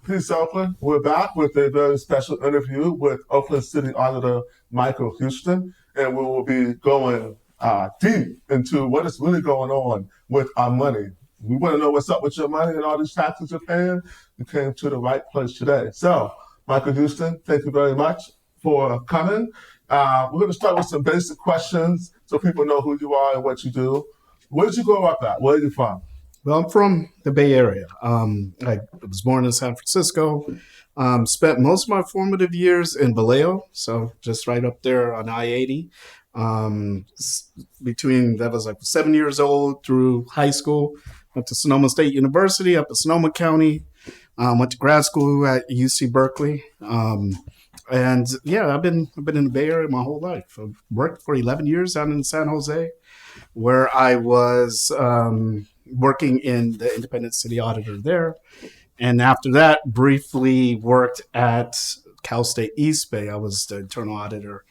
Peace, Oakland. We're back with a very special interview with Oakland City Auditor Michael Houston, and we will be going deep into what is really going on with our money. We want to know what's up with your money and all these taxes you're paying. You came to the right place today. So, Michael Houston, thank you very much for coming. We're going to start with some basic questions so people know who you are and what you do. Where did you grow up at? Where are you from? Well, I'm from the Bay Area. I was born in San Francisco. Spent most of my formative years in Vallejo, so just right up there on I-80. Between that was like 7 years old through high school. Went to Sonoma State University up in Sonoma County. Went to grad school at UC Berkeley. And yeah, I've been in the Bay Area my whole life. I've worked for 11 years down in San Jose, where I was working in the independent city auditor there. And after that, briefly worked at Cal State East Bay. I was the internal auditor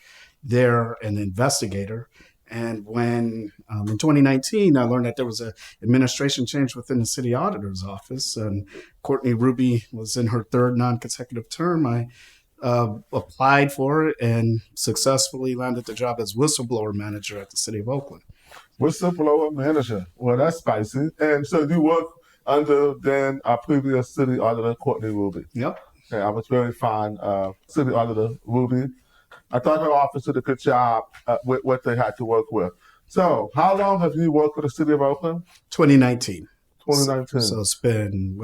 there and investigator. And when in 2019, I learned that there was an administration change within the city auditor's office, and Courtney Ruby was in her third non-consecutive term. I applied for it and successfully landed the job as whistleblower manager at the city of Oakland. Whistleblower manager. Well, that's spicy. And so you work under then our previous city auditor, Courtney Ruby. Yep. Okay, I was very fond of city auditor Ruby. I thought her office did a good job with what they had to work with. So how long have you worked for the city of Oakland? 2019. 2019. So it's been,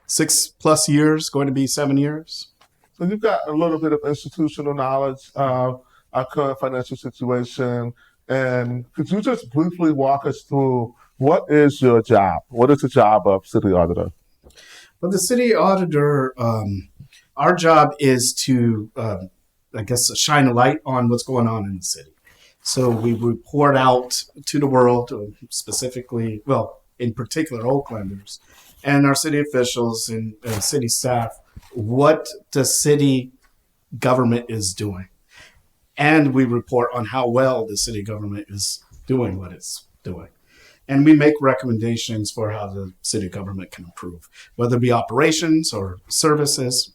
6+ years, going to be 7 years. So you've got a little bit of institutional knowledge of our current financial situation. And could you just briefly walk us through what is your job? What is the job of city auditor? Well, the city auditor, our job is to, shine a light on what's going on in the city. So we report out to the world, specifically, in particular, Oaklanders and our city officials and city staff, what the city government is doing. And we report on how well the city government is doing what it's doing. And we make recommendations for how the city government can improve, whether it be operations or services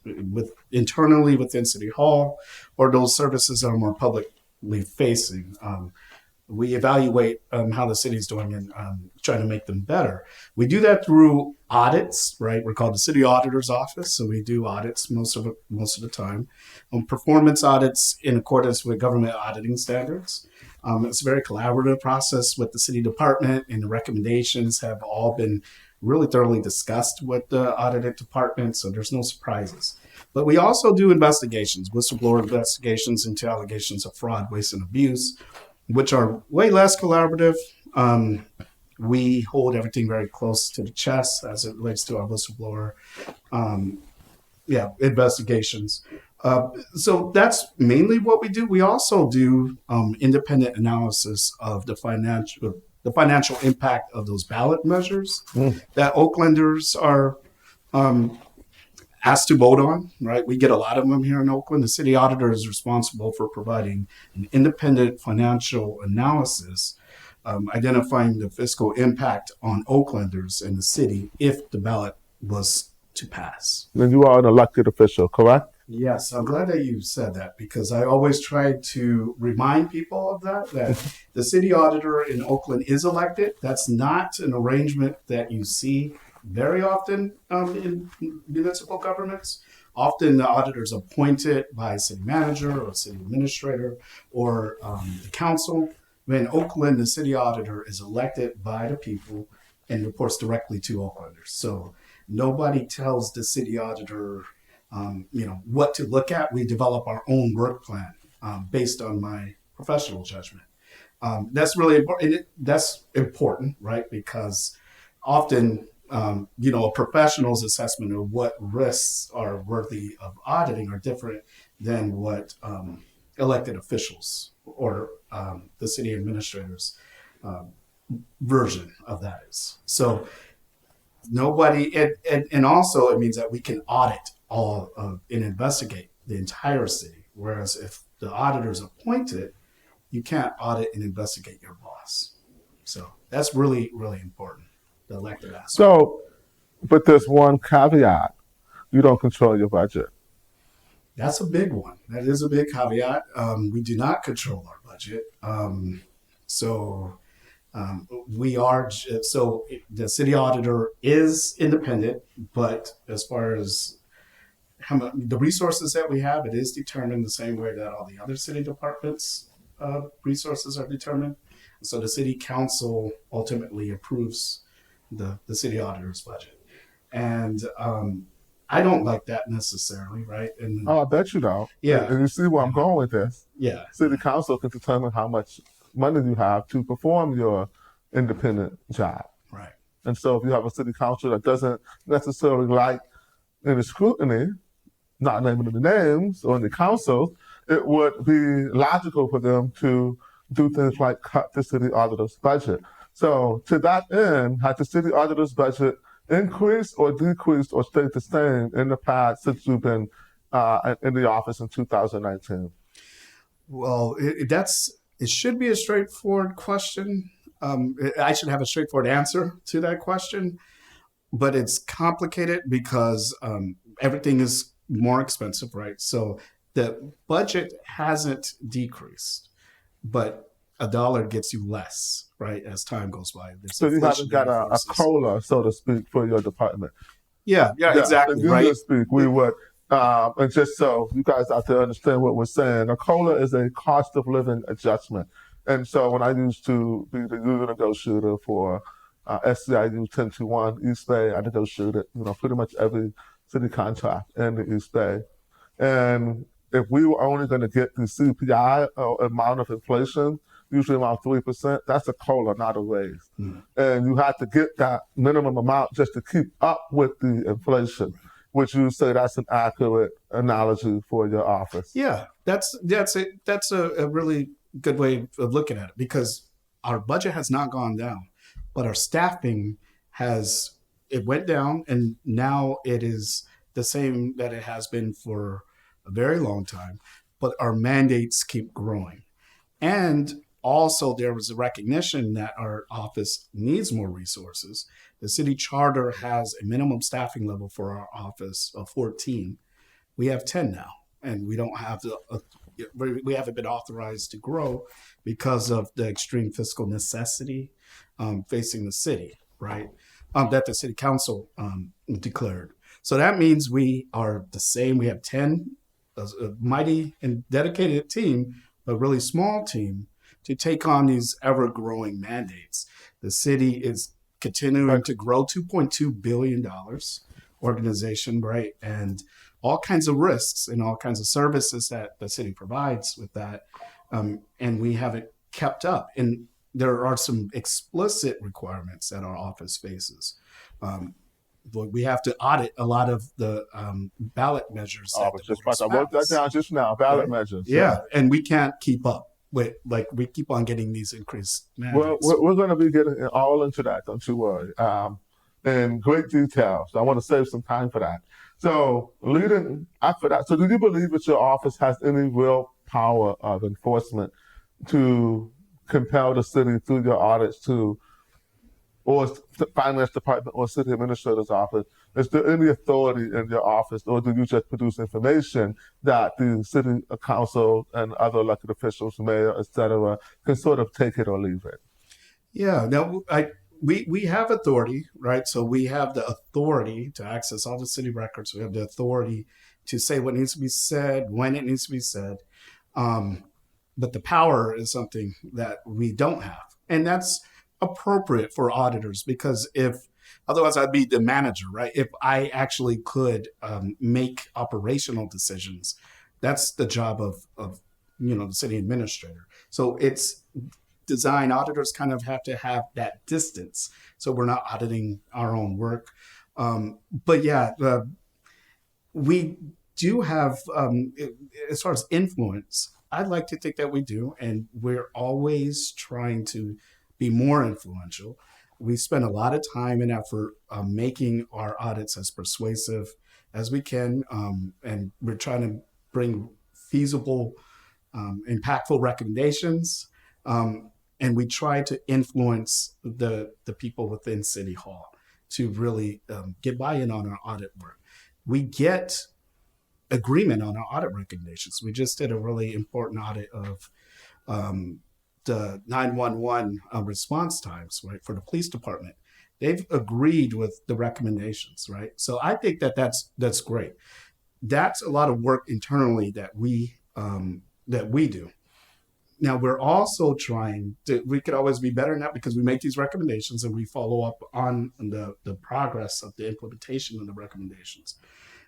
internally within City Hall, or those services that are more publicly facing. We evaluate how the city's doing and try to make them better. We do that through audits, right? We're called the City Auditor's Office, so we do audits most of the time. Performance audits in accordance with government auditing standards. It's a very collaborative process with the city department, and the recommendations have all been really thoroughly discussed with the audited department, so there's no surprises. But we also do investigations, whistleblower investigations into allegations of fraud, waste, and abuse, which are way less collaborative. We hold everything very close to the chest as it relates to our whistleblower investigations. So that's mainly what we do. We also do independent analysis of the financial impact of those ballot measures that Oaklanders are asked to vote on, right? We get a lot of them here in Oakland. The city auditor is responsible for providing an independent financial analysis, identifying the fiscal impact on Oaklanders and the city if the ballot was to pass. And you are an elected official, correct? Yes, I'm glad that you said that, because I always try to remind people of that the city auditor in Oakland is elected. That's not an arrangement that you see very often in municipal governments. Often the auditor is appointed by a city manager or a city administrator or the council. In Oakland, the city auditor is elected by the people and reports directly to Oaklanders. So nobody tells the city auditor what to look at. We develop our own work plan based on my professional judgment. That's really important. That's important, right? Because often, a professional's assessment of what risks are worthy of auditing are different than what elected officials or the city administrator's version of that is. So nobody, and also it means that we can audit all of and investigate the entire city. Whereas if the auditor is appointed, you can't audit and investigate your boss. So that's really, really important, the elected aspect. So, but there's one caveat. you don't control your budget. That's a big one. That is a big caveat. We do not control our budget. So we are, so the city auditor is independent, but as far as how much, the resources that we have, it is determined the same way that all the other city departments' resources are determined. So the city council ultimately approves the city auditor's budget. And I don't like that necessarily, right? And Oh, I bet you don't. yeah, And you see where I'm going with this. yeah, City council can determine how much money you have to perform your independent job. right. And so if you have a city council that doesn't necessarily like any scrutiny, not naming any names or any council, it would be logical for them to do things like cut the city auditor's budget. So to that end, had the city auditor's budget increased or decreased or stayed the same in the past since you've been in the office in 2019? Well, it should be a straightforward question. I should have a straightforward answer to that question, but it's complicated because everything is more expensive, right? So the budget hasn't decreased, but a dollar gets you less, right, as time goes by. There's So you haven't got inflationary a forces. COLA, so to speak, for your department. Yeah, exactly, In right? Union speak, we would, and just so you guys out there understand what we're saying, a COLA is a cost of living adjustment. And so when I used to be the union negotiator for SCIU 1021 East Bay, I negotiated, pretty much every city contract in the East Bay. And if we were only going to get the CPI amount of inflation, usually around 3%, that's a COLA, not a raise. And you have to get that minimum amount just to keep up with the inflation, which you say that's an accurate analogy for your office. Yeah, that's it. That's a really good way of looking at it because our budget has not gone down, but our staffing it went down and now it is the same that it has been for a very long time, but our mandates keep growing. And also there was a recognition that our office needs more resources. The city charter has a minimum staffing level for our office of 14. We have 10 now, and we don't have we haven't been authorized to grow because of the extreme fiscal necessity facing the city, right? That the city council declared. So that means we are the same. We have 10, a mighty and dedicated team, a really small team to take on these ever-growing mandates. The city is continuing to grow, $2.2 billion organization, right? And all kinds of risks and all kinds of services that the city provides with that. And we haven't kept up. And there are some explicit requirements that our office faces. We have to audit a lot of the ballot measures. I wrote that down just now, ballot measures. Yeah, and we can't keep up with, we keep on getting these increased mandates. Well, we're going to be getting all into that, don't you worry, in great detail. So I want to save some time for that. So leading after that, so do you believe that your office has any real power of enforcement to compel the city through your audits to, or the finance department or city administrator's office? Is there any authority in your office, or do you just produce information that the city council and other elected officials, mayor, et cetera, can sort of take it or leave it? Yeah, no, we have authority, right? So we have the authority to access all the city records. We have the authority to say what needs to be said, when it needs to be said. But the power is something that we don't have. And that's appropriate for auditors because otherwise I'd be the manager, right? If I actually could make operational decisions, that's the job of the city administrator. So it's design. Auditors kind of have to have that distance, so we're not auditing our own work. But yeah, we do have, as far as influence, I'd like to think that we do, and we're always trying to be more influential. We spend a lot of time and effort making our audits as persuasive as we can, and we're trying to bring feasible, impactful recommendations, and we try to influence the people within City Hall to really get buy-in on our audit work. we get agreement on our audit recommendations. We just did a really important audit of the 911 response times, right, for the police department. They've agreed with the recommendations, right? So I think that that's great. That's a lot of work internally that we do. Now we're also trying to. We could always be better than that because we make these recommendations and we follow up on the progress of the implementation of the recommendations.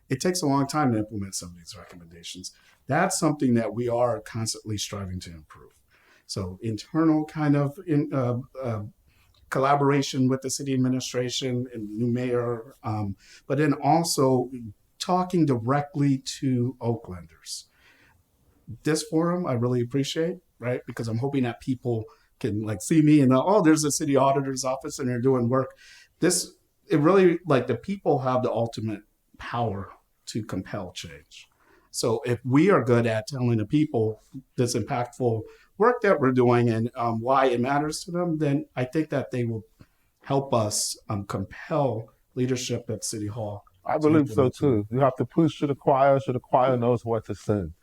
It takes a long time to implement some of these recommendations. That's something that we are constantly striving to improve. So internal kind of collaboration with the city administration and the new mayor, but then also talking directly to Oaklanders. This forum I really appreciate, right? Because I'm hoping that people can like see me and there's a city auditor's office and they're doing work. It really like the people have the ultimate power to compel change. So if we are good at telling the people this impactful work that we're doing and why it matters to them, then I think that they will help us compel leadership at City Hall. I believe so too. You have to push to the choir so the choir knows what to sing.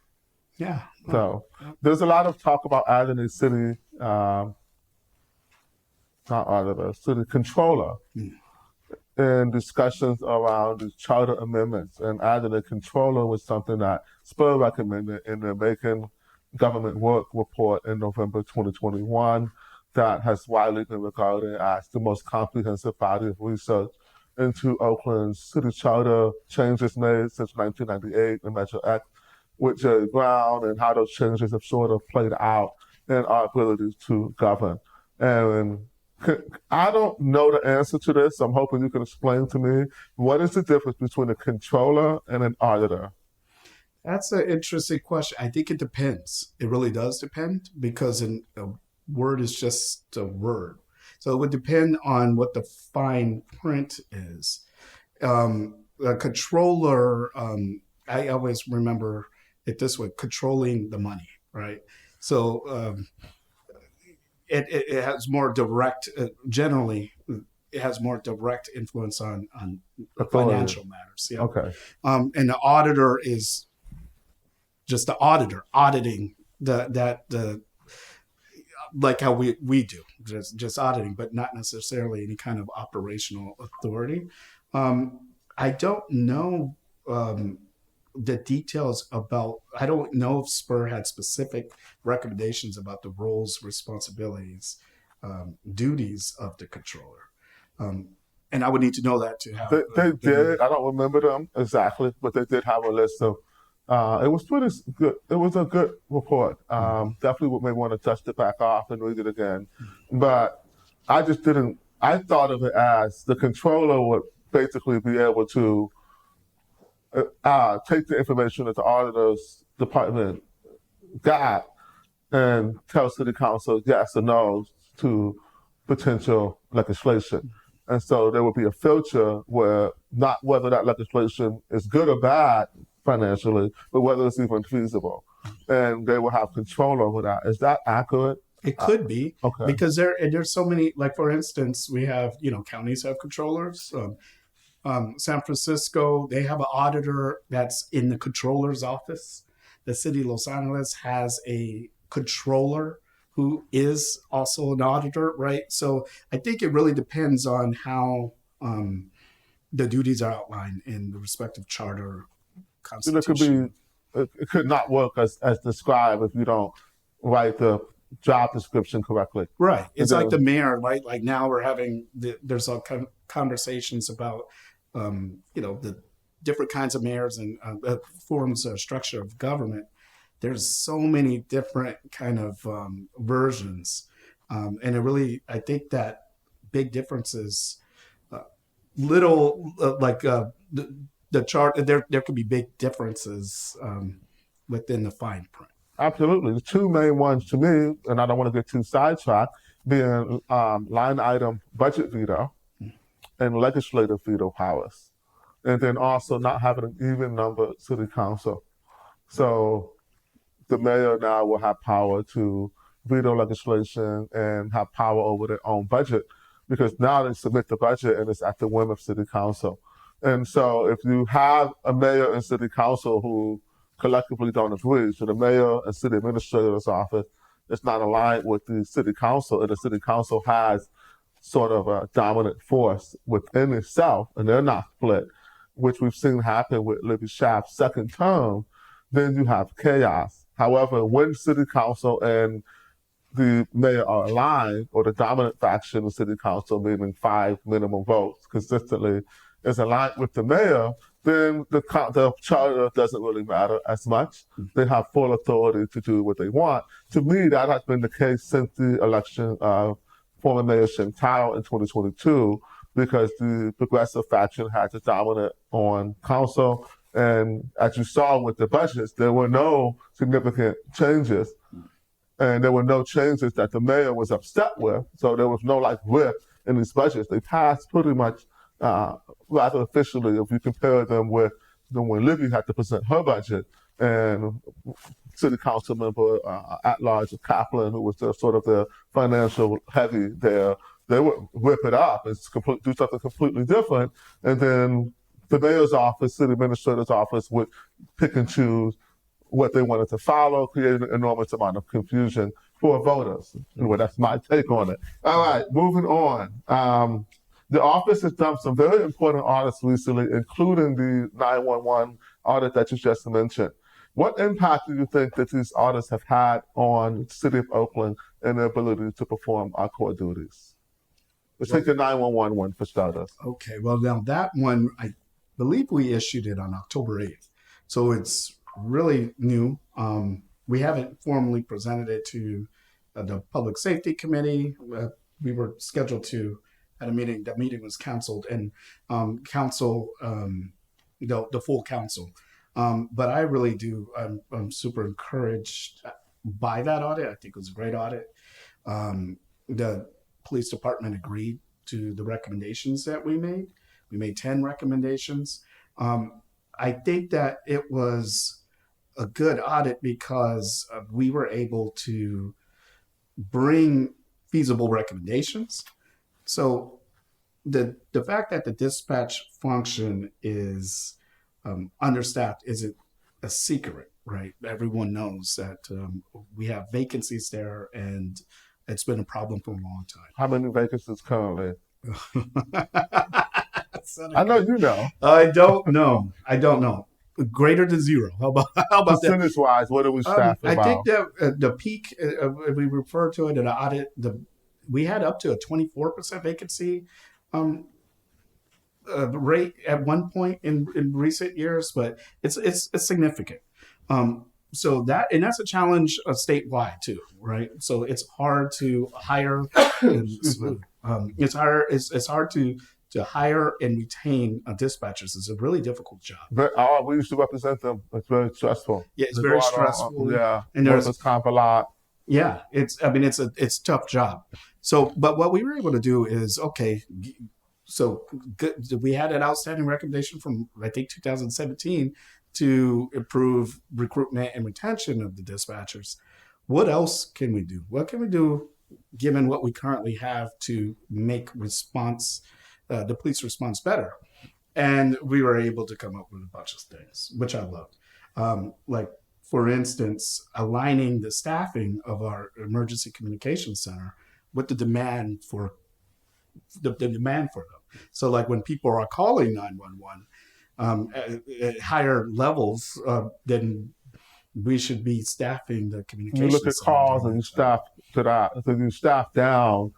Yeah. So there's a lot of talk about adding a city, not auditor, city controller in discussions around the charter amendments. And adding a controller was something that Spur recommended in the Making Government Work report in November 2021 that has widely been regarded as the most comprehensive body of research into Oakland's city charter changes made since 1998 in Measure X with Jerry Brown and how those changes have sort of played out in our ability to govern. And I don't know the answer to this. So I'm hoping you can explain to me what is the difference between a controller and an auditor? That's an interesting question. I think it depends. It really does depend because a word is just a word. So it would depend on what the fine print is. A controller, I always remember it this way, controlling the money, right? So it has more direct, generally, it has more direct influence on financial matters. Yeah. Okay. And the auditor is just the auditor auditing the like how we do, just auditing, but not necessarily any kind of operational authority. I don't know the details about, I don't know if Spur had specific recommendations about the roles, responsibilities, duties of the controller. And I would need to know that to have. They did. I don't remember them exactly, but they did have a list of. It was pretty good. It was a good report. Definitely may want to dust it back off and read it again. But I just didn't. I thought of it as the controller would basically be able to take the information that the auditor's department got and tell city council yes or no to potential legislation. And so there would be a filter where not whether that legislation is good or bad financially, but whether it's even feasible. And they will have control over that. Is that accurate? It could be, okay. Because there's so many, like for instance, we have, counties have controllers. San Francisco, they have an auditor that's in the controller's office. The city of Los Angeles has a controller who is also an auditor, right? So I think it really depends on how the duties are outlined in the respective charter constitution. It could not work as described if you don't write the job description correctly. Right. It's like the mayor, right? Like now we're having, there's all kind of conversations about, the different kinds of mayors and forms of structure of government. There's so many different kind of versions. And it really, I think that big differences, the chart, there could be big differences within the fine print. Absolutely. The two main ones to me, and I don't want to get too sidetracked, being line item budget veto and legislative veto powers. And then also not having an even number city council. So the mayor now will have power to veto legislation and have power over their own budget because now they submit the budget and it's at the whim of city council. And so if you have a mayor and city council who collectively don't agree, so the mayor and city administrator's office is not aligned with the city council, and the city council has sort of a dominant force within itself, and they're not split, which we've seen happen with Libby Schaaf's second term, then you have chaos. However, when city council and the mayor are aligned, or the dominant faction of city council, meaning 5 minimum votes consistently, is aligned with the mayor, then the charter doesn't really matter as much. They have full authority to do what they want. To me, that has been the case since the election of former Mayor Shintao in 2022, because the progressive faction had the dominant on council. And as you saw with the budgets, there were no significant changes. And there were no changes that the mayor was upset with. So there was no like rift in these budgets. They passed pretty much rather officially if you compare them with when Libby had to present her budget, and city council member at large Kaplan, who was sort of the financial heavy there, they would whip it up and do something completely different. And then the mayor's office, city administrator's office would pick and choose what they wanted to follow, creating an enormous amount of confusion for voters. Anyway, that's my take on it. All right, moving on. The office has done some very important audits recently, including the 911 audit that you just mentioned. What impact do you think that these audits have had on the City of Oakland and their ability to perform our core duties? Let's take the 911 one for starters. Okay, well, now that one, I believe we issued it on October 8th. So it's really new. We haven't formally presented it to the Public Safety Committee. We were scheduled to at a meeting. That meeting was canceled, and council, the full council. But I really do. I'm super encouraged by that audit. I think it was a great audit. The police department agreed to the recommendations that we made. We made 10 recommendations. I think that it was a good audit because we were able to bring feasible recommendations. So the fact that the dispatch function is understaffed isn't a secret, right? Everyone knows that we have vacancies there, and it's been a problem for a long time. How many vacancies currently? I know you know. I don't know. Greater than zero. How about percentage wise? What are we staffed about? I think that the peak, we refer to it in the audit. We had up to a 24% vacancy rate at one point in recent years, but it's significant. So that's a challenge statewide too, right? So it's hard to hire. It's hard to hire and retain dispatchers. Is a really difficult job. But we used to represent them. It's very stressful. Yeah, it's very stressful. And there's comp a lot. Yeah, it's a tough job. So, but what we were able to do is so we had an outstanding recommendation from I think 2017 to improve recruitment and retention of the dispatchers. What else can we do? What can we do given what we currently have to make the police response better? And we were able to come up with a bunch of things, which I loved. Like, for instance, aligning the staffing of our emergency communications center with the demand for them. So like when people are calling 911 at higher levels, then we should be staffing the communications. You look at calls and you staff to that. So you staff down,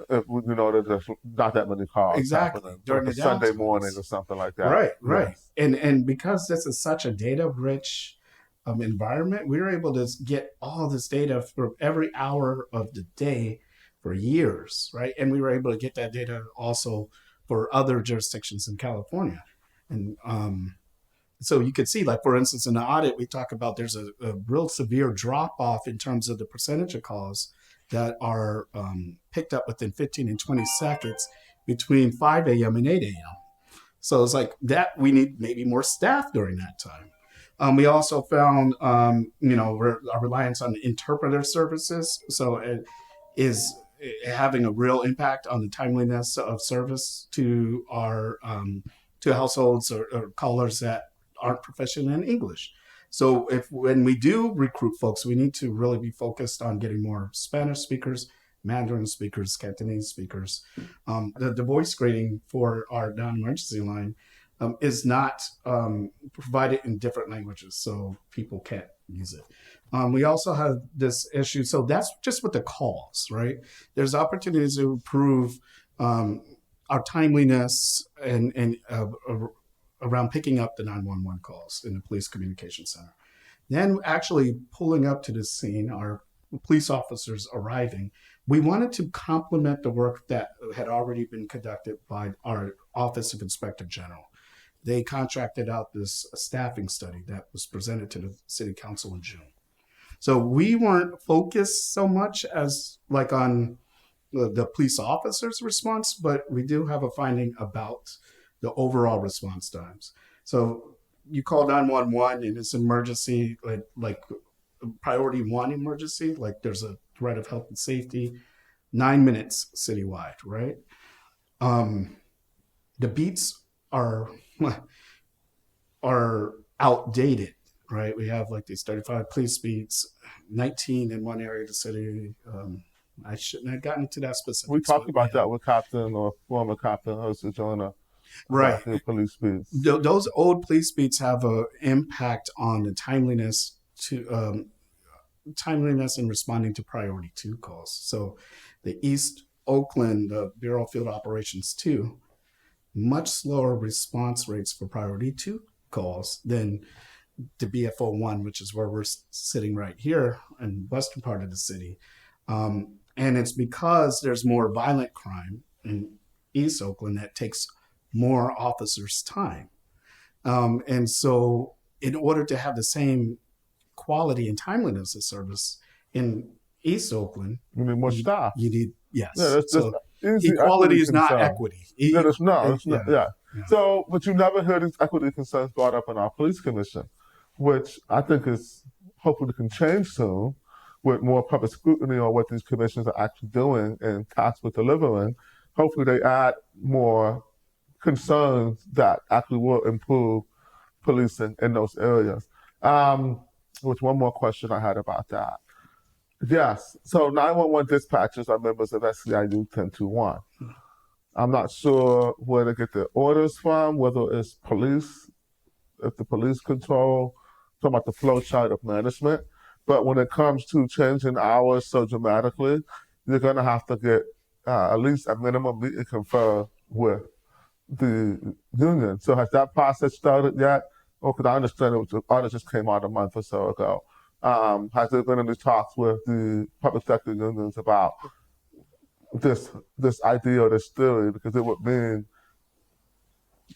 there's not that many calls. Exactly. During the Sunday morning or something like that. Right. Yes. And because this is such a data-rich environment, we were able to get all this data for every hour of the day for years, right? And we were able to get that data also for other jurisdictions in California. And so you could see, like, for instance, in the audit, we talk about there's a real severe drop-off in terms of the percentage of calls that are picked up within 15 and 20 seconds between 5 a.m. and 8 a.m. So it's like that we need maybe more staff during that time. We also found, our reliance on interpreter services. So it is having a real impact on the timeliness of service to our to households or callers that aren't proficient in English. So when we do recruit folks, we need to really be focused on getting more Spanish speakers, Mandarin speakers, Cantonese speakers. The voice screening for our non-emergency line is not provided in different languages, so people can't use it. We also have this issue, so that's just with the calls, right? There's opportunities to improve our timeliness and around picking up the 911 calls in the police communication center. Then actually pulling up to the scene, our police officers arriving, we wanted to complement the work that had already been conducted by our Office of Inspector General. They contracted out this staffing study that was presented to the City Council in June. So we weren't focused so much as like on the police officer's response, but we do have a finding about the overall response times. So you call 911 and it's emergency, like priority one emergency, like there's a threat of health and safety, 9 minutes citywide, right? The beats are outdated, right? We have like these 35 police beats, 19 in one area of the city. I shouldn't have gotten into that specific. We talked about that with Captain or former Captain Jose Jonah. Right. The police beats. Those old police beats have an impact on the timeliness in responding to priority 2 calls. So the East Oakland Bureau of Field Operations 2, much slower response rates for priority 2 calls than the BFO 1, which is where we're sitting right here in the western part of the city. And it's because there's more violent crime in East Oakland that takes more officers' time. And so in order to have the same quality and timeliness of service in East Oakland, You need more staff. you need, yes. Yeah, that's So easy equality equity is not concern. equity. Yeah, it's not. It's not. Yeah. Yeah. So, but you never hear these equity concerns brought up in our police commission, which I think is hopefully can change soon with more public scrutiny on what these commissions are actually doing and tasked with delivering. Hopefully they add more concerns that actually will improve policing in those areas. With one more question I had about that. Yes, so 911 dispatchers are members of SEIU 1021. I'm not sure where they get their orders from, whether it's police, if the police control, talking about the flow chart of management. But when it comes to changing hours so dramatically, you're going to have to get at least a minimum meet and confer with the union. So has that process started yet? Or could I understand the audit just came out a month or so ago? Has there been any talks with the public sector unions about this idea or this theory? Because it would mean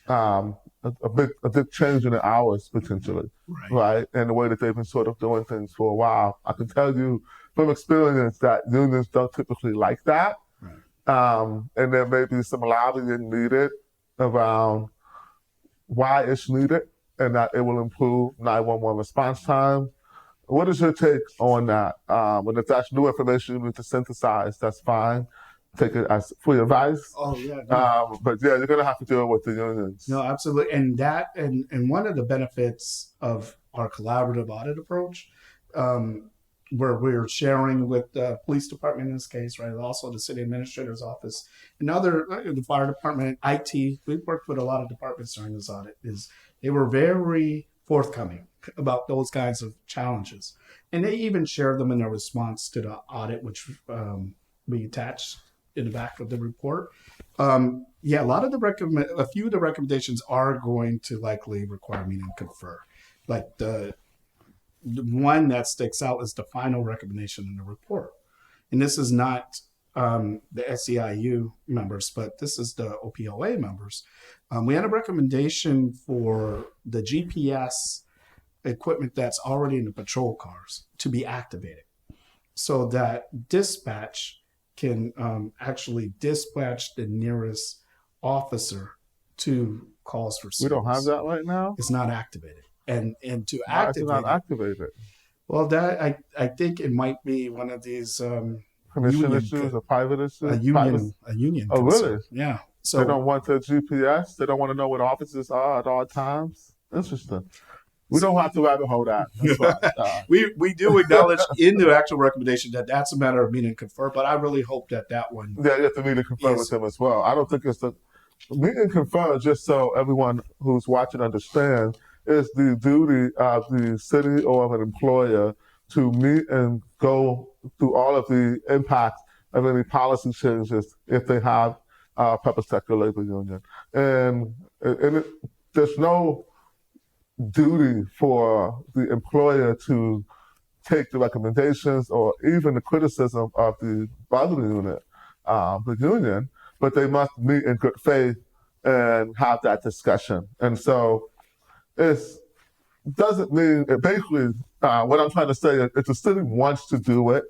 a big change in the hours potentially, right? And the way that they've been sort of doing things for a while. I can tell you from experience that unions don't typically like that. And there may be some lobbying needed around why it's needed and that it will improve 911 response time. What is your take on that? And if that's new information you need to synthesize, that's fine. Take it as free advice. Oh yeah. No. But yeah, you're gonna have to deal with the unions. No, absolutely. And that and one of the benefits of our collaborative audit approach, where we're sharing with the police department in this case, right? Also the city administrator's office and other, the fire department, IT. We've worked with a lot of departments during this audit. They were very forthcoming about those kinds of challenges, and they even shared them in their response to the audit, which we attached in the back of the report. Yeah, a few of the recommendations are going to likely require me to confer. Like the one that sticks out is the final recommendation in the report. And this is not the SEIU members, but this is the OPOA members. We had a recommendation for the GPS equipment that's already in the patrol cars to be activated so that dispatch can actually dispatch the nearest officer to calls for service. We don't have that right now? It's not activated. And to Why activate is it not activated? Well, that I think it might be one of these Commission issues or private issues? a union. Oh, concern. really? Yeah. They don't want the GPS. They don't want to know what offices are at all times. Interesting. We don't have to rabbit hole that. That's fine. we do acknowledge in the actual recommendation that that's a matter of meet and confer, but I really hope that one. Yeah, you have to meet and confer with them as well. I don't think it's the meet and confer, just so everyone who's watching understands, is the duty of the city or of an employer to meet and go through all of the impacts of any policy changes if they have a public sector labor union. And there's no duty for the employer to take the recommendations or even the criticism of the bargaining unit, the union, but they must meet in good faith and have that discussion. And so it doesn't mean, basically, what I'm trying to say is if the city wants to do it,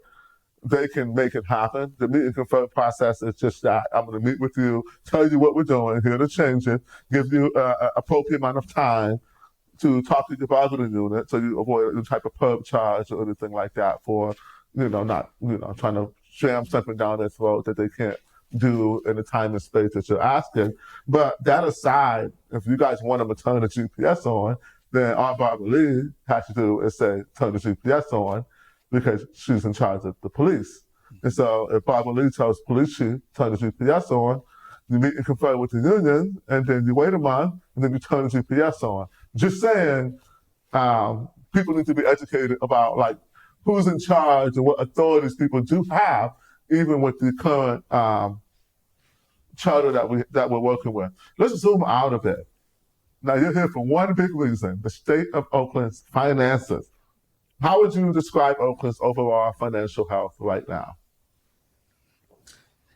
they can make it happen. The meet and confer process is just that. I'm going to meet with you, tell you what we're doing, here to change it, give you an appropriate amount of time to talk to your bargaining unit so you avoid any type of perp charge or anything like that for, not, trying to jam something down their throat that they can't do in the time and space that you're asking. But that aside, if you guys want them to turn the GPS on, then all Barbara Lee has to do is say, turn the GPS on, because she's in charge of the police. And so if Barbara Lee tells police chief, turn the GPS on, you meet and confer with the union, and then you wait a month, and then you turn the GPS on. Just saying, people need to be educated about like who's in charge and what authorities people do have, even with the current charter that we're working with. Let's zoom out a bit. Now you're here for one big reason: the state of Oakland's finances. How would you describe Oakland's overall financial health right now?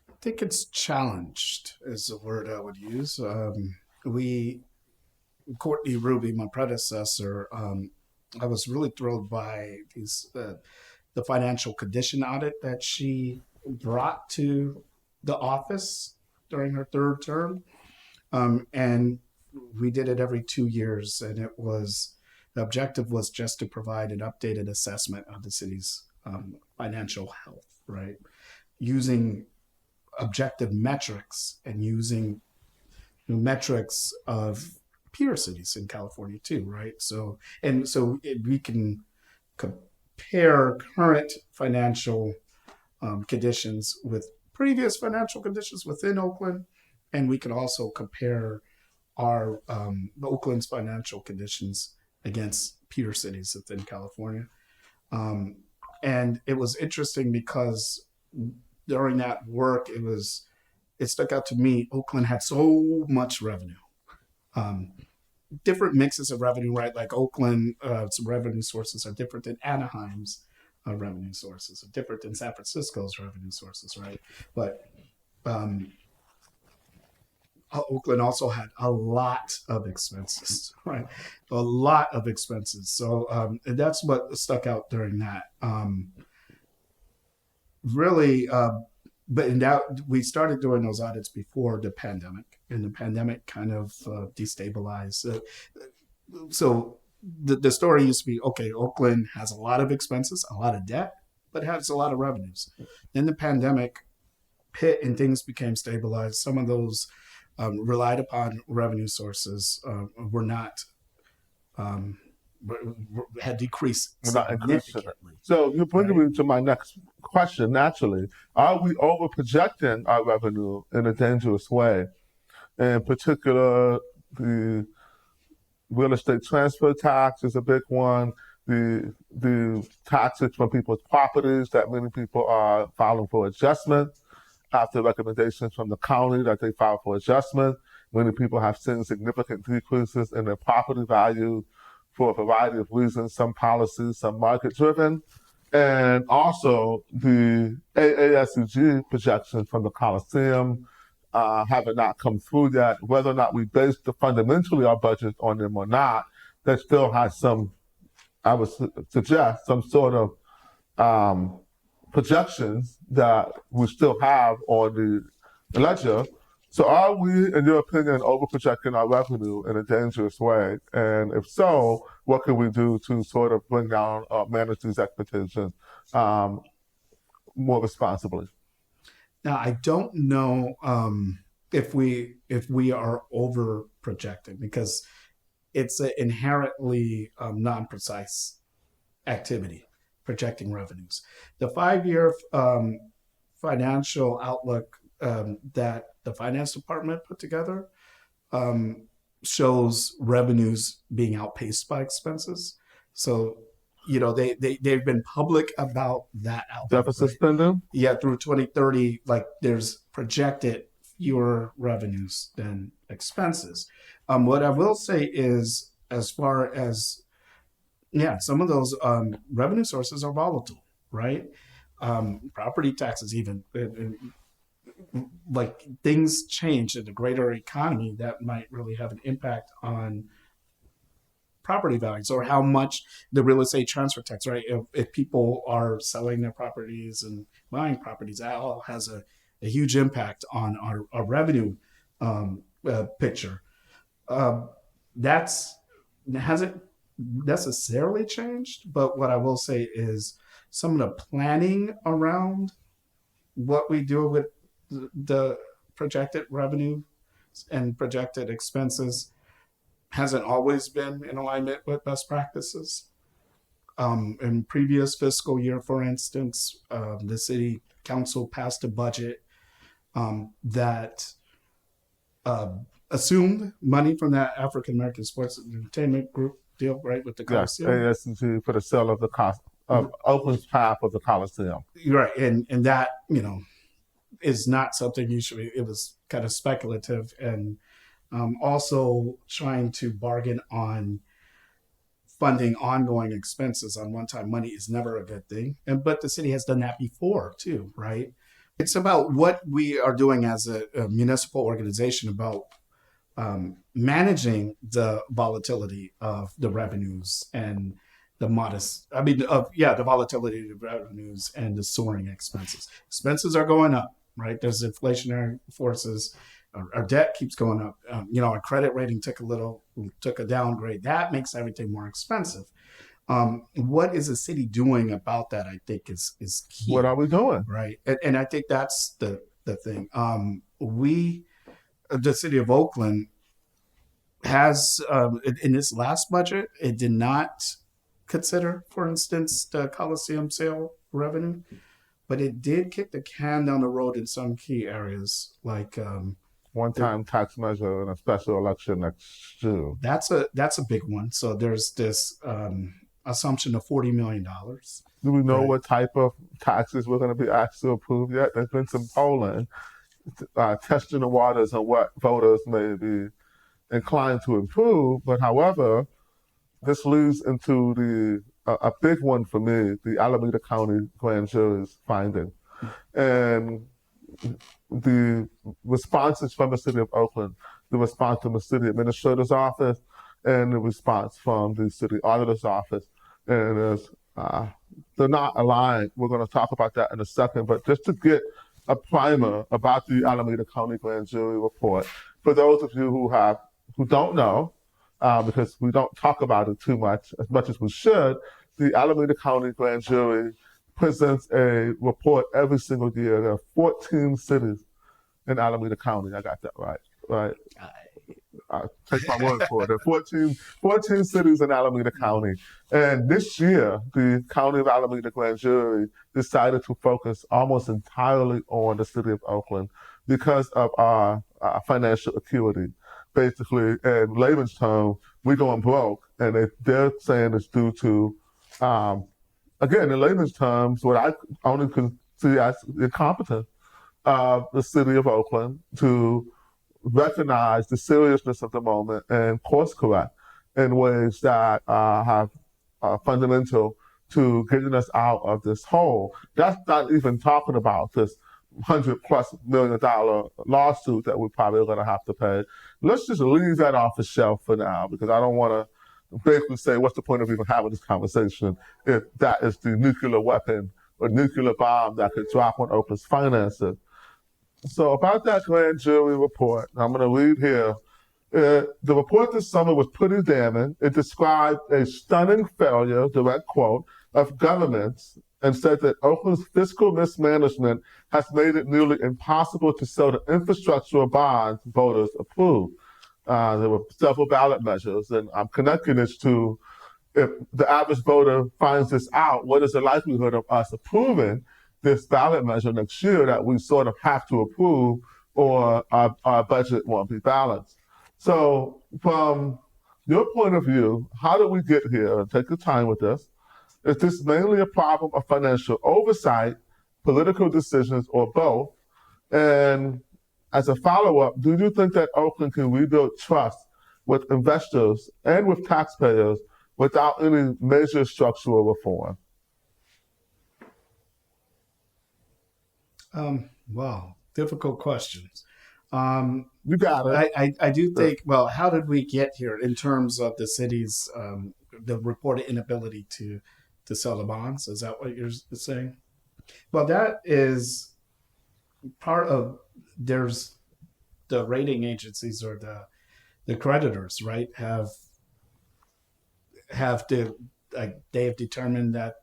I think it's challenged is the word I would use. Courtney Ruby, my predecessor, I was really thrilled by the financial condition audit that she brought to the office during her third term. And we did it every 2 years, and the objective was just to provide an updated assessment of the city's financial health, right? Using objective metrics and using metrics of peer cities in California too, right? So we can compare current financial conditions with previous financial conditions within Oakland, and we can also compare our Oakland's financial conditions against peer cities within California. And it was interesting because during that work, it stuck out to me. Oakland had so much revenue, different mixes of revenue, right? Like Oakland, some revenue sources are different than Anaheim's revenue sources, are different than San Francisco's revenue sources, right? But Oakland also had a lot of expenses, right? A lot of expenses. So that's what stuck out during that. But we started doing those audits before the pandemic, and the pandemic kind of destabilized. So the story used to be, okay, Oakland has a lot of expenses, a lot of debt, but has a lot of revenues. Then the pandemic hit and things became stabilized. Some of those relied upon revenue sources were not had decreased significantly. So you're bringing me to my next question. Naturally, are we over projecting our revenue in a dangerous way? In particular, the real estate transfer tax is a big one. The taxes from people's properties that many people are filing for adjustment after recommendations from the county that they file for adjustment. Many people have seen significant decreases in their property value for a variety of reasons, some policies, some market-driven. And also the AASEG projections from the Coliseum have not come through yet. Whether or not we base fundamentally our budget on them or not, that still has some, I would suggest, some sort of projections that we still have on the ledger. So are we, in your opinion, over-projecting our revenue in a dangerous way? And if so, what can we do to sort of bring down or manage these expectations more responsibly? Now, I don't know if we are over projecting, because it's an inherently non-precise activity, projecting revenues. The 5-year financial outlook that the finance department put together um, shows revenues being outpaced by expenses. So, they've been public about that outlook. Deficit Right? spending? Yeah, through 2030, like there's projected fewer revenues than expenses. What I will say is, as far as, yeah, some of those revenue sources are volatile, right? Property taxes, even like things change in the greater economy that might really have an impact on property values, or how much the real estate transfer tax, right? If people are selling their properties and buying properties, that all has a huge impact on our revenue picture. That's hasn't necessarily changed, but what I will say is some of the planning around what we do with the projected revenue and projected expenses hasn't always been in alignment with best practices. In previous fiscal year, for instance, the city council passed a budget that assumed money from that African American Sports and Entertainment Group deal, right, with the Yes, Coliseum. ASC for the sale of the cost of Oakland's half of the Coliseum. Right, and that is not something usually. It was kind of speculative, and also trying to bargain on funding ongoing expenses on one-time money is never a good thing. But the city has done that before too, right? It's about what we are doing as a municipal organization about managing the volatility of the revenues and the volatility of the revenues and the soaring expenses. Expenses are going up, right? There's inflationary forces. Our debt keeps going up. Our credit rating took a downgrade. That makes everything more expensive. What is the city doing about that? I think is key. What are we doing? Right, and I think that's the thing. The city of Oakland has in its last budget, it did not consider, for instance, the Coliseum sale revenue, but it did kick the can down the road in some key areas, like one-time tax measure and a special election next June. That's a big one. So there's this assumption of $40 million. Do we know Right. what type of taxes we're going to be asked to approve yet? There's been some polling testing the waters on what voters may be inclined to approve. But however, this leads into a big one for me, the Alameda County Grand Jury's finding. And the responses from the City of Oakland, the response from the City Administrator's Office, and the response from the City Auditor's Office. And they're not aligned. We're going to talk about that in a second. But just to get a primer about the Alameda County Grand Jury report, for those of you who don't know, because we don't talk about it too much as we should, the Alameda County Grand Jury presents a report every single year. There are 14 cities in Alameda County. I got that right? Take my word for it. There are 14 cities in Alameda County. And this year, the County of Alameda Grand Jury decided to focus almost entirely on the City of Oakland because of our financial acuity. Basically, in layman's terms, we're going broke. And they're saying it's due to, again, in layman's terms, what I only can see as incompetence of the City of Oakland to recognize the seriousness of the moment and course correct in ways that are fundamental to getting us out of this hole. That's not even talking about this $100+ million lawsuit that we're probably going to have to pay. Let's just leave that off the shelf for now, because I don't want to basically say, what's the point of even having this conversation if that is the nuclear weapon or nuclear bomb that could drop on Oakland's finances. So about that grand jury report, I'm going to read here. The report this summer was pretty damning. It described a stunning failure, direct quote, of governments and said that Oakland's fiscal mismanagement has made it nearly impossible to sell the infrastructural bonds voters approved. There were several ballot measures, and I'm connecting this to if the average voter finds this out, what is the likelihood of us approving this ballot measure next year that we sort of have to approve or our budget won't be balanced? So from your point of view, how did we get here? Take your time with this. Is this mainly a problem of financial oversight, political decisions, or both? And as a follow-up, do you think that Oakland can rebuild trust with investors and with taxpayers without any major structural reform? Wow, difficult questions. You got it. I do think, well, how did we get here in terms of the city's, the reported inability to sell the bonds? Is that what you're saying? Well, that is part of, there's the rating agencies or the creditors, right, have to, like, they have determined that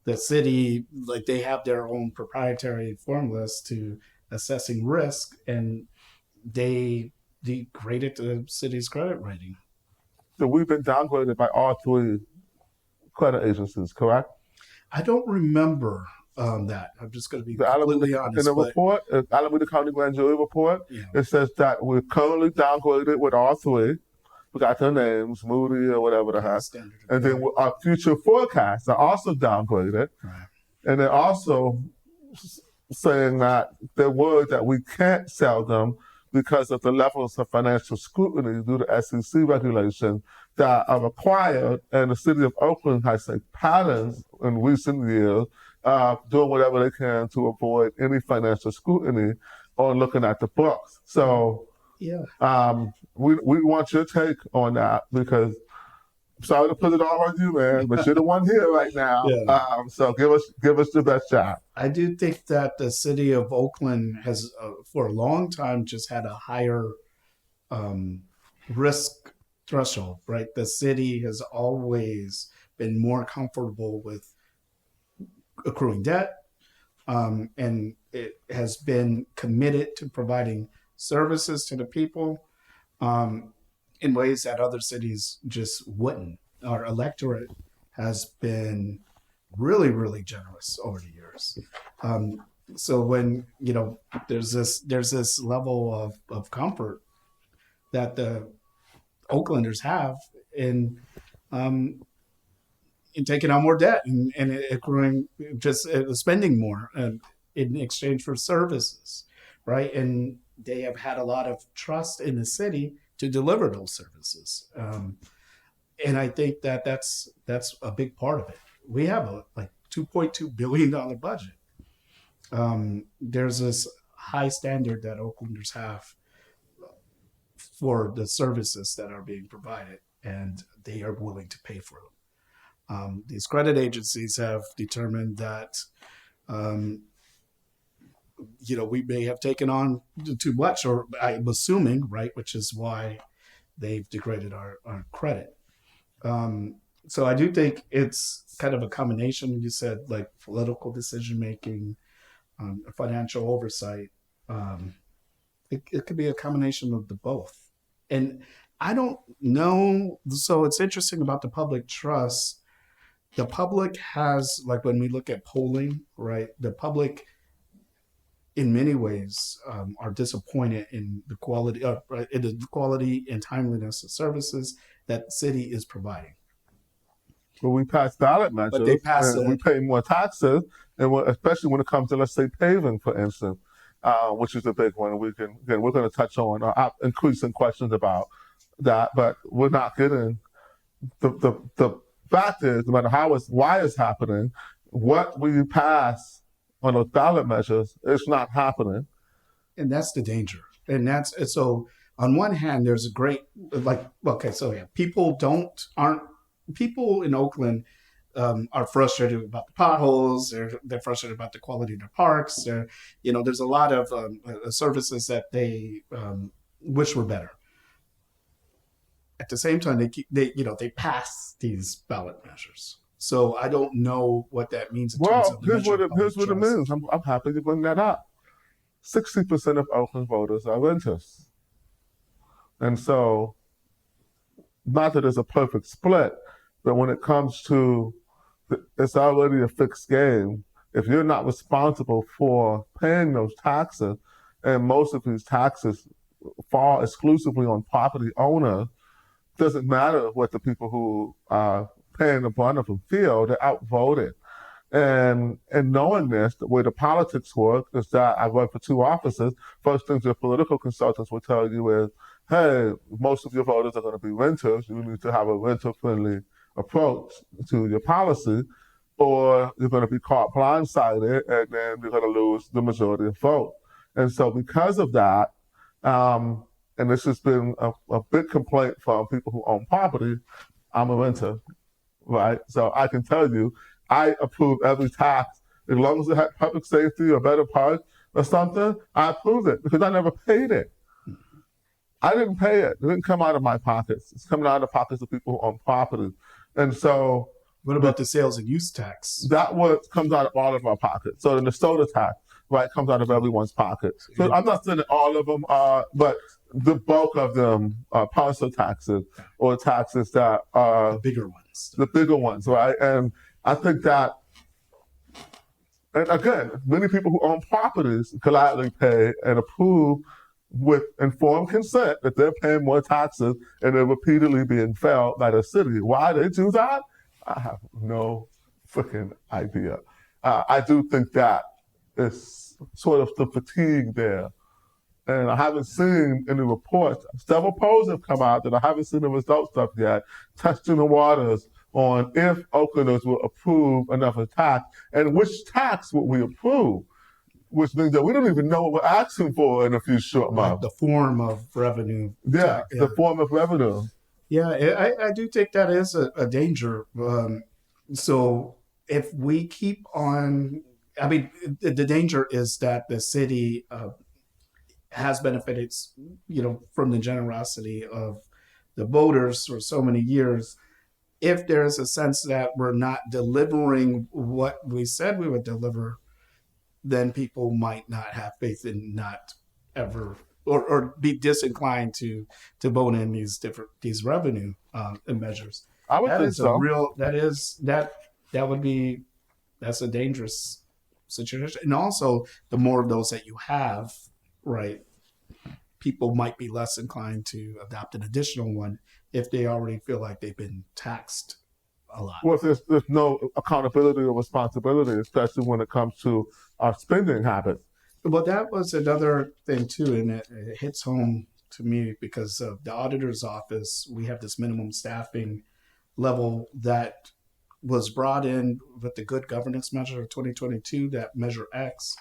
the city, like, they have their own proprietary formulas to assessing risk, and they degraded the city's credit rating. So we've been downgraded by all three credit agencies, correct? I don't remember that. I'm just going to be completely honest. In the report, Alameda County Grand Jury report, it says that we're currently downgraded with all three. We got their names, Moody or whatever the heck. And then our future forecasts are also downgraded. Right. And they're also saying that they're worried that we can't sell them because of the levels of financial scrutiny due to SEC regulations that are required. And the city of Oakland has patterns in recent years doing whatever they can to avoid any financial scrutiny on looking at the books. So we want your take on that, because I'm sorry to put it all on you, man, but you're the one here right now. So give us the best shot. I do think that the city of Oakland has, for a long time, just had a higher risk threshold, right? The city has always been more comfortable with accruing debt, and it has been committed to providing services to the people in ways that other cities just wouldn't. Our electorate has been really, really generous over the years. So when, there's this level of comfort that the Oaklanders have in taking on more debt and accruing, just spending more in exchange for services, right? And they have had a lot of trust in the city to deliver those services. And I think that that's a big part of it. We have a $2.2 billion budget. There's this high standard that Oaklanders have for the services that are being provided, and they are willing to pay for them. These credit agencies have determined that we may have taken on too much, or I'm assuming, right, which is why they've degraded our credit. So I do think it's kind of a combination. You said, like, political decision making, financial oversight. It could be a combination of the both. And I don't know. So it's interesting about the public trust. The public has, like, when we look at polling, right, the public in many ways are disappointed in the quality and timeliness of services that the city is providing. Well, we pass ballot measures, but they pass and we pay more taxes, and especially when it comes to, let's say, paving, for instance, which is a big one. We're going to touch on increasing questions about that, but we're not getting the fact is, no matter why it's happening, what we pass on those ballot measures, it's not happening. And that's the danger. And so on one hand, there's a great, people in Oakland are frustrated about the potholes. They're frustrated about the quality of their parks. There's a lot of services that they wish were better. At the same time, they pass these ballot measures. So I don't know what that means in terms Well, of the measure of here's what it public trust. means. I'm happy you bring that up. 60% of Oakland voters are renters. And so, not that it's a perfect split, but when it comes to, it's already a fixed game. If you're not responsible for paying those taxes, and most of these taxes fall exclusively on property owners, doesn't matter what the people who are paying the brunt of them feel, they're outvoted. And knowing this, the way the politics work is that I run for 2 offices. First things your political consultants will tell you is, hey, most of your voters are going to be renters. You need to have a renter-friendly approach to your policy, or you're going to be caught blindsided, and then you're going to lose the majority of vote. And so because of that, and this has been a big complaint from people who own property, I'm a renter, right? So I can tell you, I approve every tax. As long as it had public safety or better parts or something, I approve it because I never paid it. I didn't pay it. It didn't come out of my pockets. It's coming out of the pockets of people who own property. And so What about the sales and use tax? that what comes out of all of our pockets. So the soda tax, right, comes out of everyone's pocket. So I'm not saying that all of them are, but the bulk of them are parcel taxes or taxes that are The bigger ones. the bigger ones, right? And I think that, and again, many people who own properties gladly pay and approve with informed consent that they're paying more taxes and they're repeatedly being failed by the city. Why they do that? I have no freaking idea. I do think that it's sort of the fatigue there. And I haven't seen any reports. Several polls have come out that I haven't seen the results of yet, testing the waters on if Oaklanders will approve another tax and which tax would we approve, which means that we don't even know what we're asking for in a few short Like months. the form of revenue. Yeah, the form of revenue. Yeah, I do think that is a danger. So if we keep on, I mean, the danger is that the city has benefited, from the generosity of the voters for so many years. If there's a sense that we're not delivering what we said we would deliver, then people might not have faith in not ever or be disinclined to vote in these revenue measures. I would think so. That's a dangerous situation. And also, the more of those that you have, right, people might be less inclined to adopt an additional one if they already feel like they've been taxed a lot. Well, there's no accountability or responsibility, especially when it comes to our spending habits. Well, that was another thing too, and it hits home to me because of the auditor's office. We have this minimum staffing level that was brought in with the good governance measure of 2022, that measure X.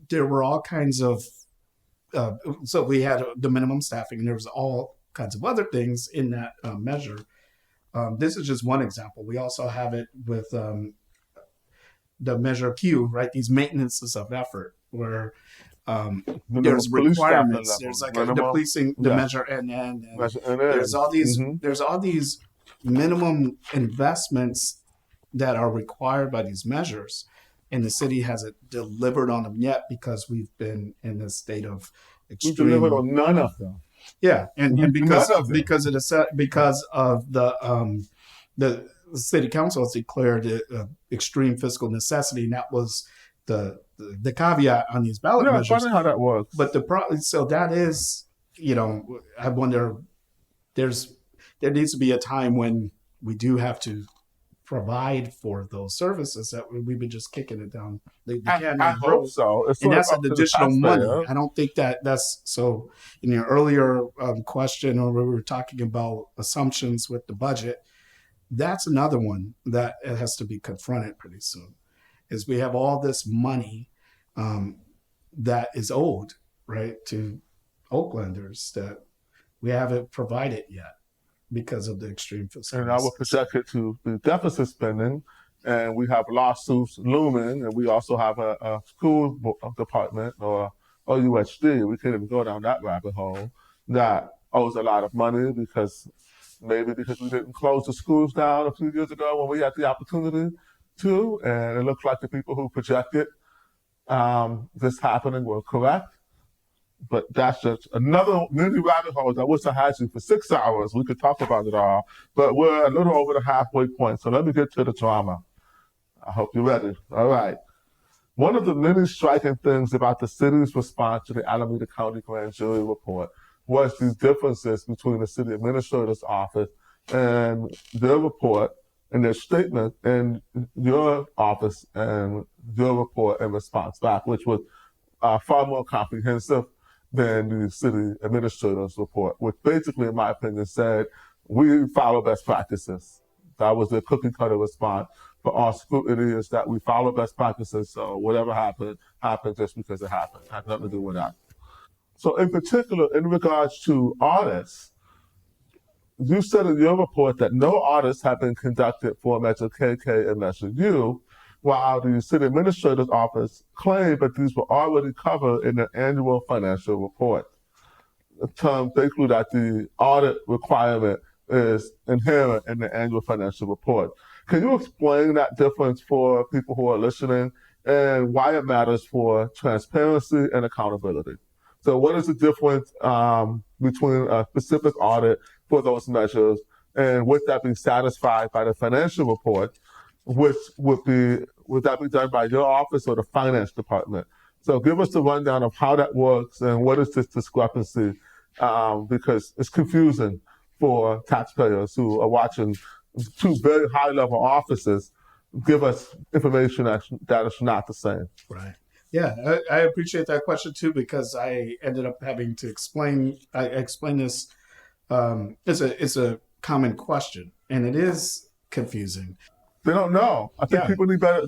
There were all kinds of, so we had the minimum staffing, and there was all kinds of other things in that measure. This is just one example. We also have it with the measure Q, right? These maintenances of effort, where there's requirements. There's like the policing, the measure NN, and there's all these. There's all these minimum investments that are required by these measures, and the city hasn't delivered on them yet because we've been in a state of extreme. We've delivered on none of them. Yeah, and because of the city council has declared extreme fiscal necessity, and that was the caveat on these ballot measures. Funny how that works. But so that is, I wonder. There needs to be a time when we do have to provide for those services that we've been just kicking it down. I hope so. And that's an additional money. I don't think that's so. In your earlier question, or we were talking about assumptions with the budget, that's another one that it has to be confronted pretty soon. Is we have all this money that is owed, right, to Oaklanders that we haven't provided yet because of the extreme fiscal. And I would project it to be deficit spending, and we have lawsuits looming, and we also have a school department or UHD. We can't even go down that rabbit hole that owes a lot of money because maybe because we didn't close the schools down a few years ago when we had the opportunity to, and it looks like the people who projected this happening were correct. But that's just another mini rabbit hole. I wish I had you for 6 hours. We could talk about it all, but we're a little over the halfway point. So let me get to the drama. I hope you're ready. All right. One of the many striking things about the city's response to the Alameda County Grand Jury report was these differences between the city administrator's office and their report and their statement and your office and your report and response back, which was far more comprehensive than the city administrator's report, which basically, in my opinion, said we follow best practices. That was the cookie cutter response for our scrutiny, is that we follow best practices. So whatever happened, happened just because it happened. It had nothing to do with that. So in particular, in regards to audits, you said in your report that no audits have been conducted for Measure KK and Measure U, while the city administrator's office claimed that these were already covered in the annual financial report. The term basically that the audit requirement is inherent in the annual financial report. Can you explain that difference for people who are listening and why it matters for transparency and accountability? So what is the difference between a specific audit for those measures, and would that be satisfied by the financial report, which would that be done by your office or the finance department? So give us the rundown of how that works and what is this discrepancy, because it's confusing for taxpayers who are watching two very high-level offices give us information that is not the same. Right. Yeah, I appreciate that question too, because I ended up having to explain this. It's a common question, and it is confusing. They don't know. I think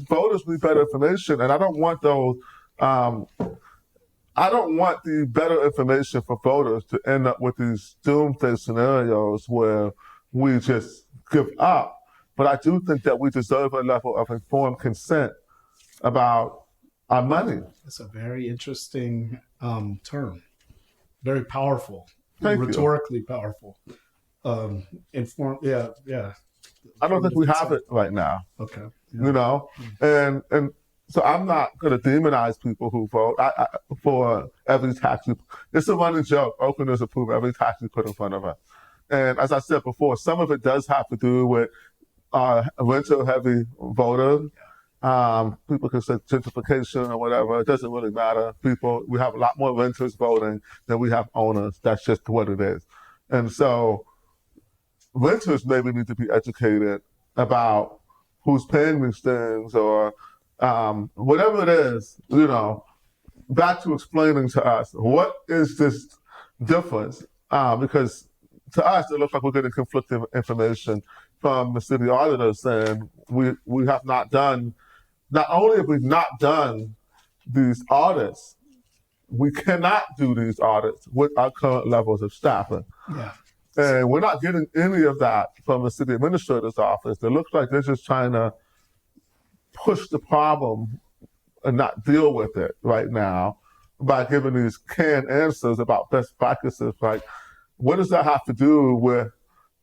voters need better information, and I don't want those. I don't want the better information for voters to end up with these doomsday scenarios where we just give up. But I do think that we deserve a level of informed consent about our money. It's a very interesting term, very powerful, rhetorically powerful. Informed, yeah. I don't think we have it right now. Okay. Yeah. You know, and so I'm not going to demonize people who vote for every tax. It's a running joke. Oaklanders approve every tax we put in front of us. And as I said before, some of it does have to do with renter-heavy voters. People can say gentrification or whatever. It doesn't really matter. We have a lot more renters voting than we have owners. That's just what it is. And so renters maybe need to be educated about who's paying these things or whatever it is, you know, back to explaining to us, what is this difference? Because to us, it looks like we're getting conflicting information from the city auditor saying we have not done, not only have we not done these audits, we cannot do these audits with our current levels of staffing. Yeah. And we're not getting any of that from the city administrator's office. It looks like they're just trying to push the problem and not deal with it right now by giving these canned answers about best practices. Like, what does that have to do with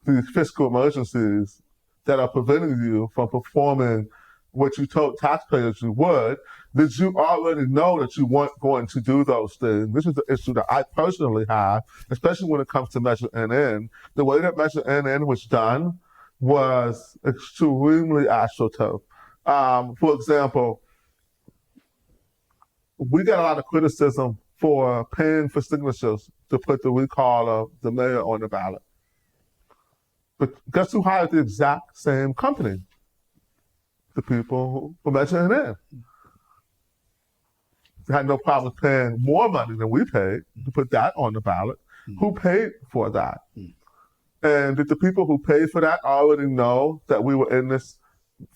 these fiscal emergencies that are preventing you from performing what you told taxpayers you would? Did you already know that you weren't going to do those things? This is the issue that I personally have, especially when it comes to Measure NN. The way that Measure NN was done was extremely astroturf. For example, we got a lot of criticism for paying for signatures to put the recall of the mayor on the ballot. But guess who hired the exact same company? The people who Measure NN. They had no problem paying more money than we paid to put that on the ballot. Who paid for that? And did the people who paid for that already know that we were in this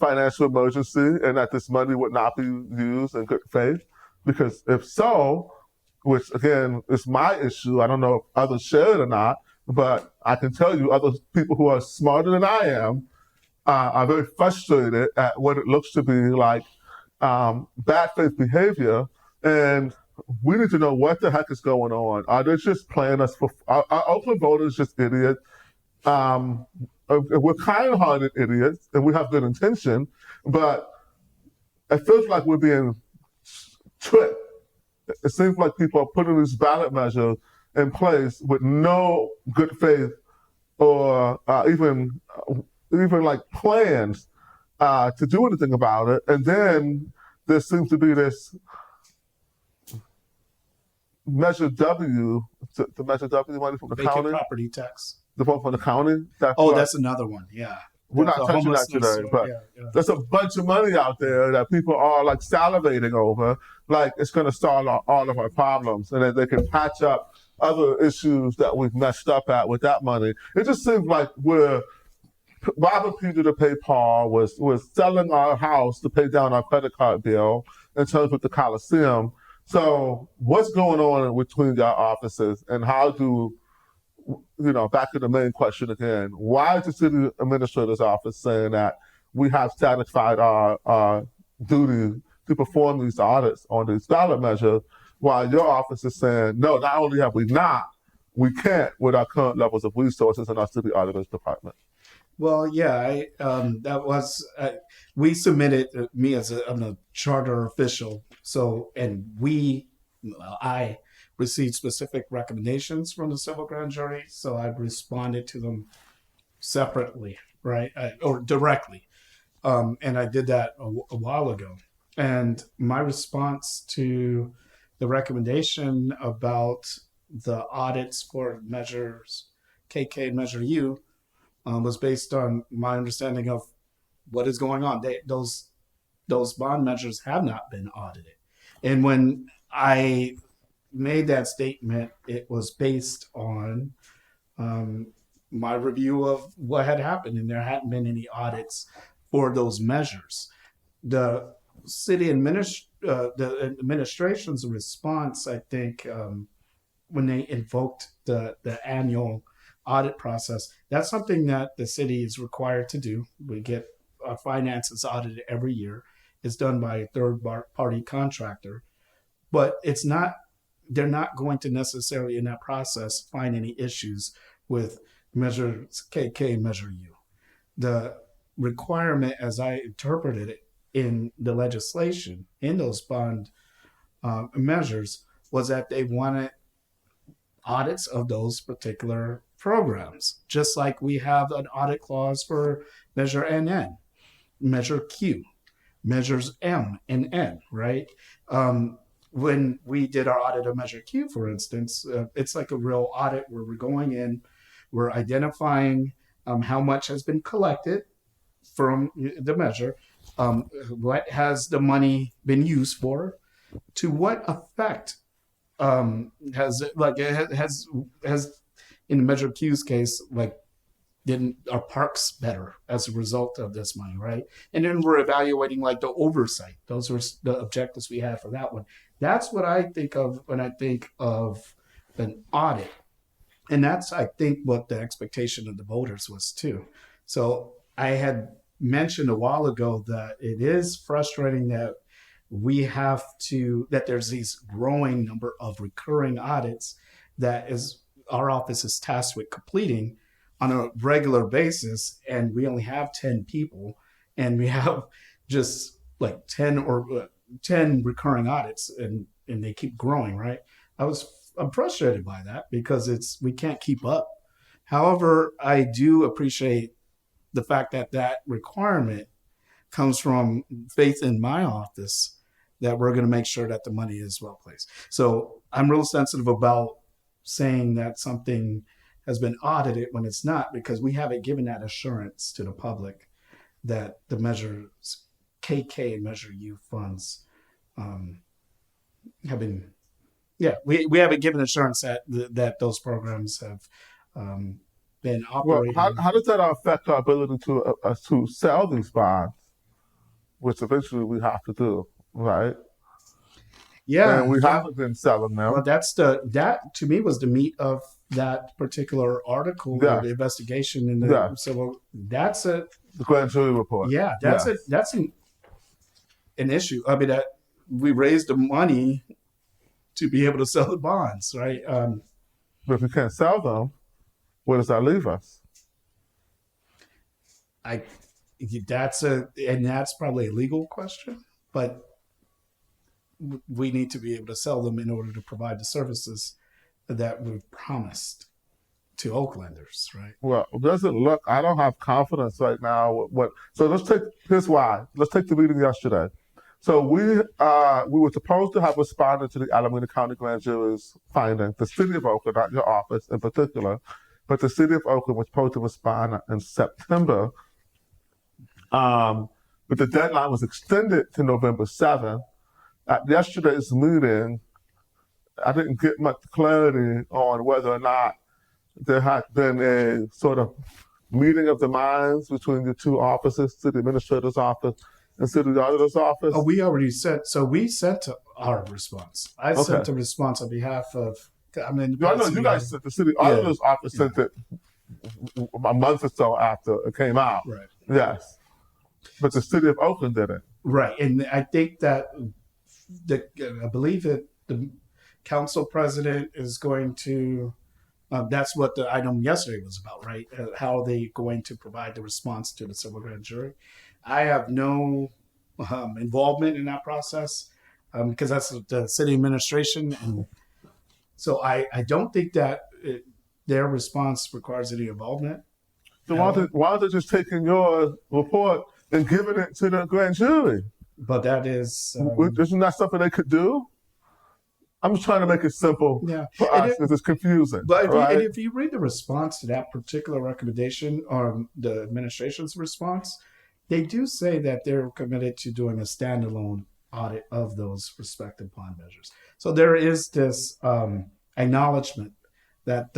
financial emergency and that this money would not be used in good faith? Because if so, which again is my issue, I don't know if others share it or not, but I can tell you other people who are smarter than I am are very frustrated at what it looks to be like bad faith behavior. And we need to know what the heck is going on. Are they just playing us for, are Oakland voters just idiots? we're kind-hearted idiots and we have good intention, but it feels like we're being tricked. It seems like people are putting these ballot measures in place with no good faith or even like plans to do anything about it. And then there seems to be this Measure W, to Measure W money from the Vacant county, property tax. the vote from the county. That's another one. Yeah. We're not The touching that homelessness, today, but yeah. there's a bunch of money out there that people are like salivating over, like it's going to solve all of our problems, and that they can patch up other issues that we've messed up at with that money. It just seems like we're robbing Peter to pay Paul, we're selling our house to pay down our credit card bill in terms of the Coliseum. So what's going on between your offices, and how do, back to the main question again, why is the city administrator's office saying that we have satisfied our duty to perform these audits on these ballot measures, while your office is saying, no, not only have we not, we can't with our current levels of resources in our city auditor's department? Well, yeah, that was we submitted me as I'm a charter official, I received specific recommendations from the civil grand jury, so I responded to them separately, right, or directly, and I did that a while ago. And my response to the recommendation about the audits for measures KK and Measure U was based on my understanding of what is going on. Those bond measures have not been audited. And when I made that statement, it was based on my review of what had happened, and there hadn't been any audits for those measures. The city the administration's response, I think, when they invoked the annual audit process, that's something that the city is required to do. We get our finances audited every year. It's done by a third party contractor, but they're not going to necessarily in that process find any issues with measures KK and Measure U. The requirement, as I interpreted it in the legislation, in those bond measures, was that they wanted audits of those particular programs, just like we have an audit clause for Measure NN, Measure Q, Measures M and N, right? When we did our audit of Measure Q, for instance, it's like a real audit where we're going in, we're identifying how much has been collected from the measure, what has the money been used for, to what effect has in the Measure Q's case, like, didn't our parks better as a result of this money, right? And then we're evaluating like the oversight. Those were the objectives we had for that one. That's what I think of when I think of an audit. And that's, I think, what the expectation of the voters was too. So I had mentioned a while ago that it is frustrating that that there's these growing number of recurring audits that our office is tasked with completing on a regular basis, and we only have 10 people, and we have just like 10 recurring audits, and they keep growing, right? I'm frustrated by that because we can't keep up. However, I do appreciate the fact that requirement comes from faith in my office that we're going to make sure that the money is well placed. So I'm real sensitive about saying that something has been audited when it's not, because we haven't given that assurance to the public that the measures KK and Measure U funds have been. Yeah, we haven't given assurance that those programs have been operating. Well, how does that affect our ability to sell these bonds, which eventually we have to do, right? Yeah, and we haven't been selling them. Well, that to me was the meat of that particular article, or the investigation in the civil. That's the grand jury report. Yeah, that's an issue. I mean, that we raised the money to be able to sell the bonds, right? But if we can't sell them, where does that leave us? I that's probably a legal question, but we need to be able to sell them in order to provide the services that we've promised to Oaklanders, right? Well, doesn't look. I don't have confidence right now. What? So here's why. Let's take the meeting yesterday. So we were supposed to have responded to the Alameda County Grand Jury's finding, the City of Oakland, not your office in particular, but the City of Oakland was supposed to respond in September. But the deadline was extended to November 7th. At yesterday's meeting, I didn't get much clarity on whether or not there had been a sort of meeting of the minds between the two offices, City Administrator's office and City Auditor's office. Oh, we already sent. So we sent our response. I sent a response on behalf of. I mean, I know you guys sent the City Auditor's office sent it a month or so after it came out. Right. Yes, but the City of Oakland didn't. Right, and I think that I believe that the council president is going to. That's what the item yesterday was about, right? How are they going to provide the response to the civil grand jury? I have no involvement in that process because that's the city administration, and so I don't think that their response requires any involvement. So why are they just taking your report and giving it to the grand jury? But that is isn't that something they could do? I'm just trying to make it simple for us because it's confusing. But if you read the response to that particular recommendation or the administration's response, they do say that they're committed to doing a standalone audit of those respective bond measures. So there is this acknowledgement that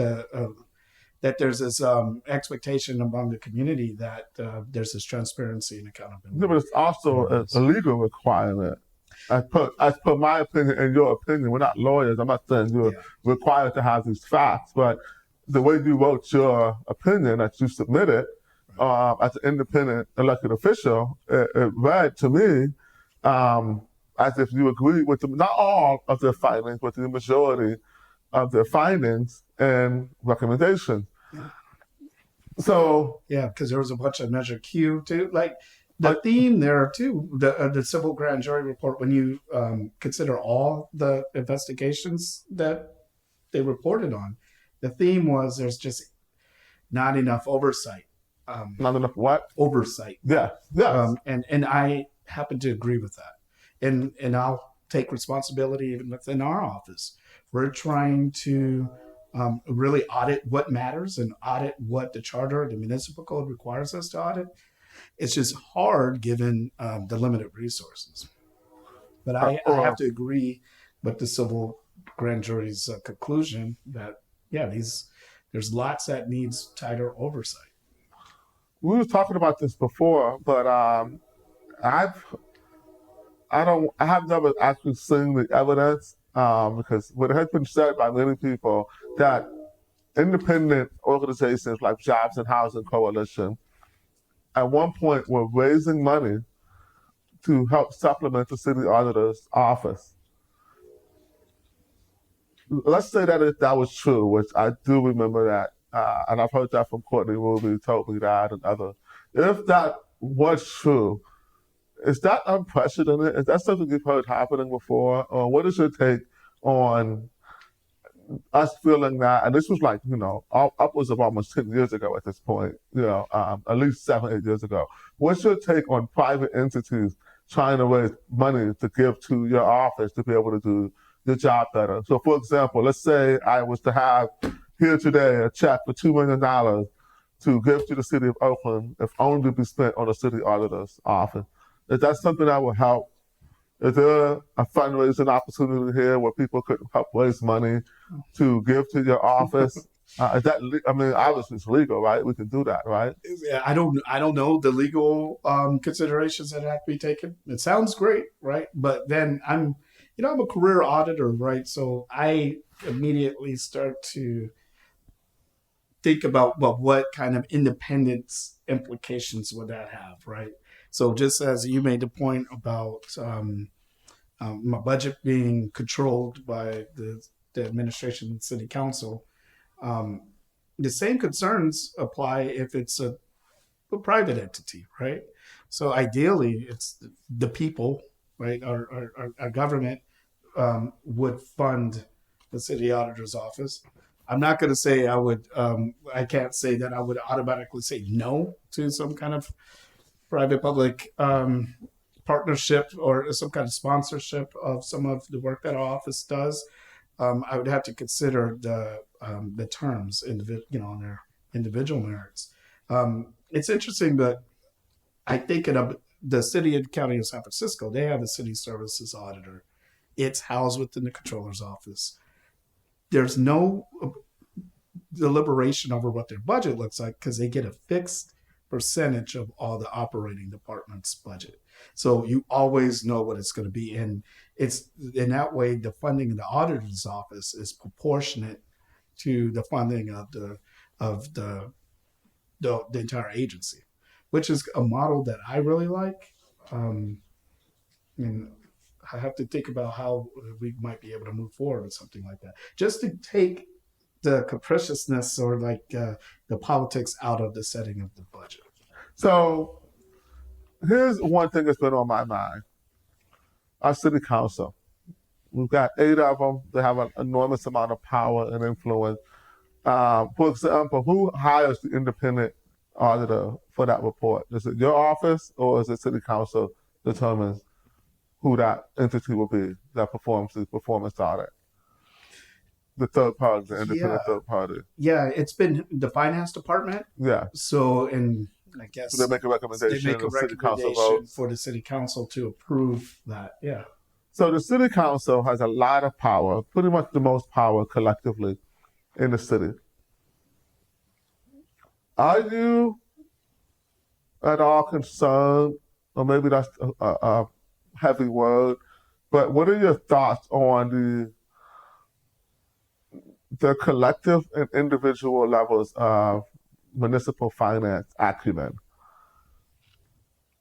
that there's this expectation among the community that there's this transparency and accountability. Yeah, but it's also a legal requirement. As per my opinion and your opinion, we're not lawyers. I'm not saying you're required to have these facts, but the way you wrote your opinion that you submitted as an independent elected official, it read to me as if you agreed with them, not all of their findings, but the majority of their findings and recommendations. Yeah. So because there was a bunch of Measure Q too, like. The theme there too, the civil grand jury report, when you consider all the investigations that they reported on, the theme was there's just not enough oversight. Not enough what? Oversight. Yeah. And I happen to agree with that. And I'll take responsibility even within our office. We're trying to really audit what matters and audit what the charter, the municipal code requires us to audit. It's just hard given the limited resources. But I have to agree with the civil grand jury's conclusion that, there's lots that needs tighter oversight. We were talking about this before, but I have never actually seen the evidence because what has been said by many people that independent organizations like Jobs and Housing Coalition at one point were raising money to help supplement the city auditor's office. Let's say that if that was true, which I do remember that, and I've heard that from Courtney Ruby, told me that, and others. If that was true, is that unprecedented? Is that something you've heard happening before? Or what is your take on us feeling that, and this was like, upwards of almost 10 years ago at this point, at least 7, 8 years ago. What's your take on private entities trying to raise money to give to your office to be able to do your job better? So for example, let's say I was to have here today a check for $2 million to give to the city of Oakland if only to be spent on the city auditor's office. Is that something that will help? Is there a fundraising opportunity here where people could help raise money to give to your office? Is that? Obviously it's legal, right? We can do that, right? Yeah, I don't know the legal considerations that have to be taken. It sounds great, right? But then I'm a career auditor, right? So I immediately start to think about what kind of independence implications would that have, right? So just as you made the point about my budget being controlled by the administration and city council, the same concerns apply if it's a a private entity, right? So ideally, it's the people, right? Our government would fund the city auditor's office. I'm not going to say I would. I can't say that I would automatically say no to some kind of private-public partnership or some kind of sponsorship of some of the work that our office does. I would have to consider the terms, on their individual merits. It's interesting that I think in the city and county of San Francisco, they have a city services auditor. It's housed within the controller's office. There's no deliberation over what their budget looks like because they get a fixed percentage of all the operating department's budget. So you always know what it's going to be. And it's in that way, the funding of the auditor's office is proportionate to the funding of the entire agency, which is a model that I really like. And I have to think about how we might be able to move forward with something like that. Just to take the capriciousness or the politics out of the setting of the budget. So here's one thing that's been on my mind. Our city council. We've got 8 of them. They have an enormous amount of power and influence. For example, who hires the independent auditor for that report? Is it your office or is it city council determines who that entity will be that performs the performance audit? The third party, the independent third party. Yeah, it's been the finance department. Yeah. So, and I guess so they make a recommendation. They make a recommendation for the city council to approve that. Yeah. So the city council has a lot of power, pretty much the most power collectively in the city. Are you at all concerned, or maybe that's a heavy word, but what are your thoughts on the collective and individual levels of municipal finance acumen?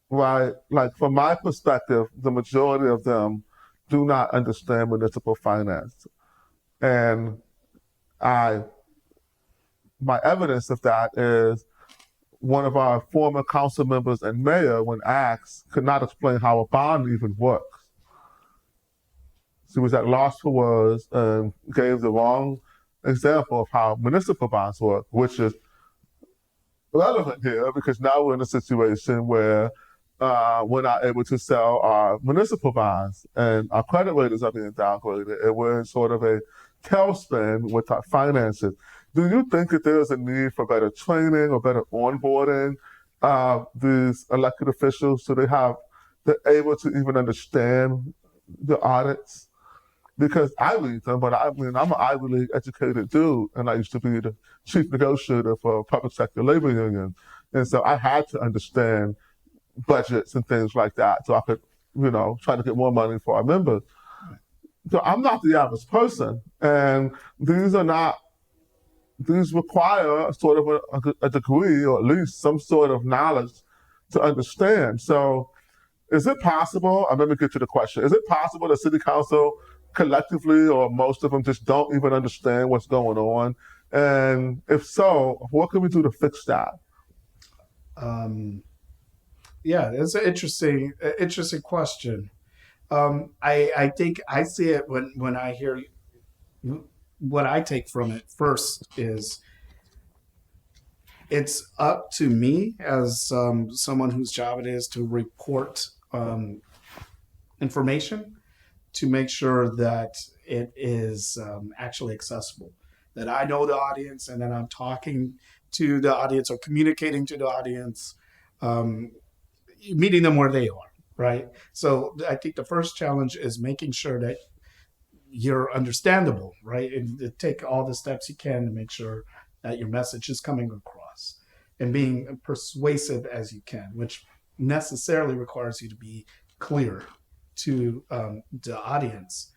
Right? Like from my perspective, the majority of them do not understand municipal finance. And my evidence of that is one of our former council members and mayor, when asked, could not explain how a bond even works. She was at loss for words and gave the wrong example of how municipal bonds work, which is relevant here because now we're in a situation where we're not able to sell our municipal bonds and our credit ratings are being downgraded and we're in sort of a tailspin with our finances. Do you think that there's a need for better training or better onboarding these elected officials so they're able to even understand the audits? Because I read them, but I'm an Ivy League educated dude, and I used to be the chief negotiator for a public sector labor union. And so I had to understand budgets and things like that so I could, try to get more money for our members. So I'm not the average person, and these require sort of a degree or at least some sort of knowledge to understand. So is it possible, let me get to the question, is it possible the city council collectively or most of them just don't even understand what's going on? And if so, what can we do to fix that? Yeah, it's an interesting question. I think I see it when I hear what I take from it first is it's up to me as someone whose job it is to report information to make sure that it is actually accessible, that I know the audience and that I'm talking to the audience or communicating to the audience, meeting them where they are, right? So I think the first challenge is making sure that you're understandable, right? And take all the steps you can to make sure that your message is coming across and being persuasive as you can, which necessarily requires you to be clear to the audience.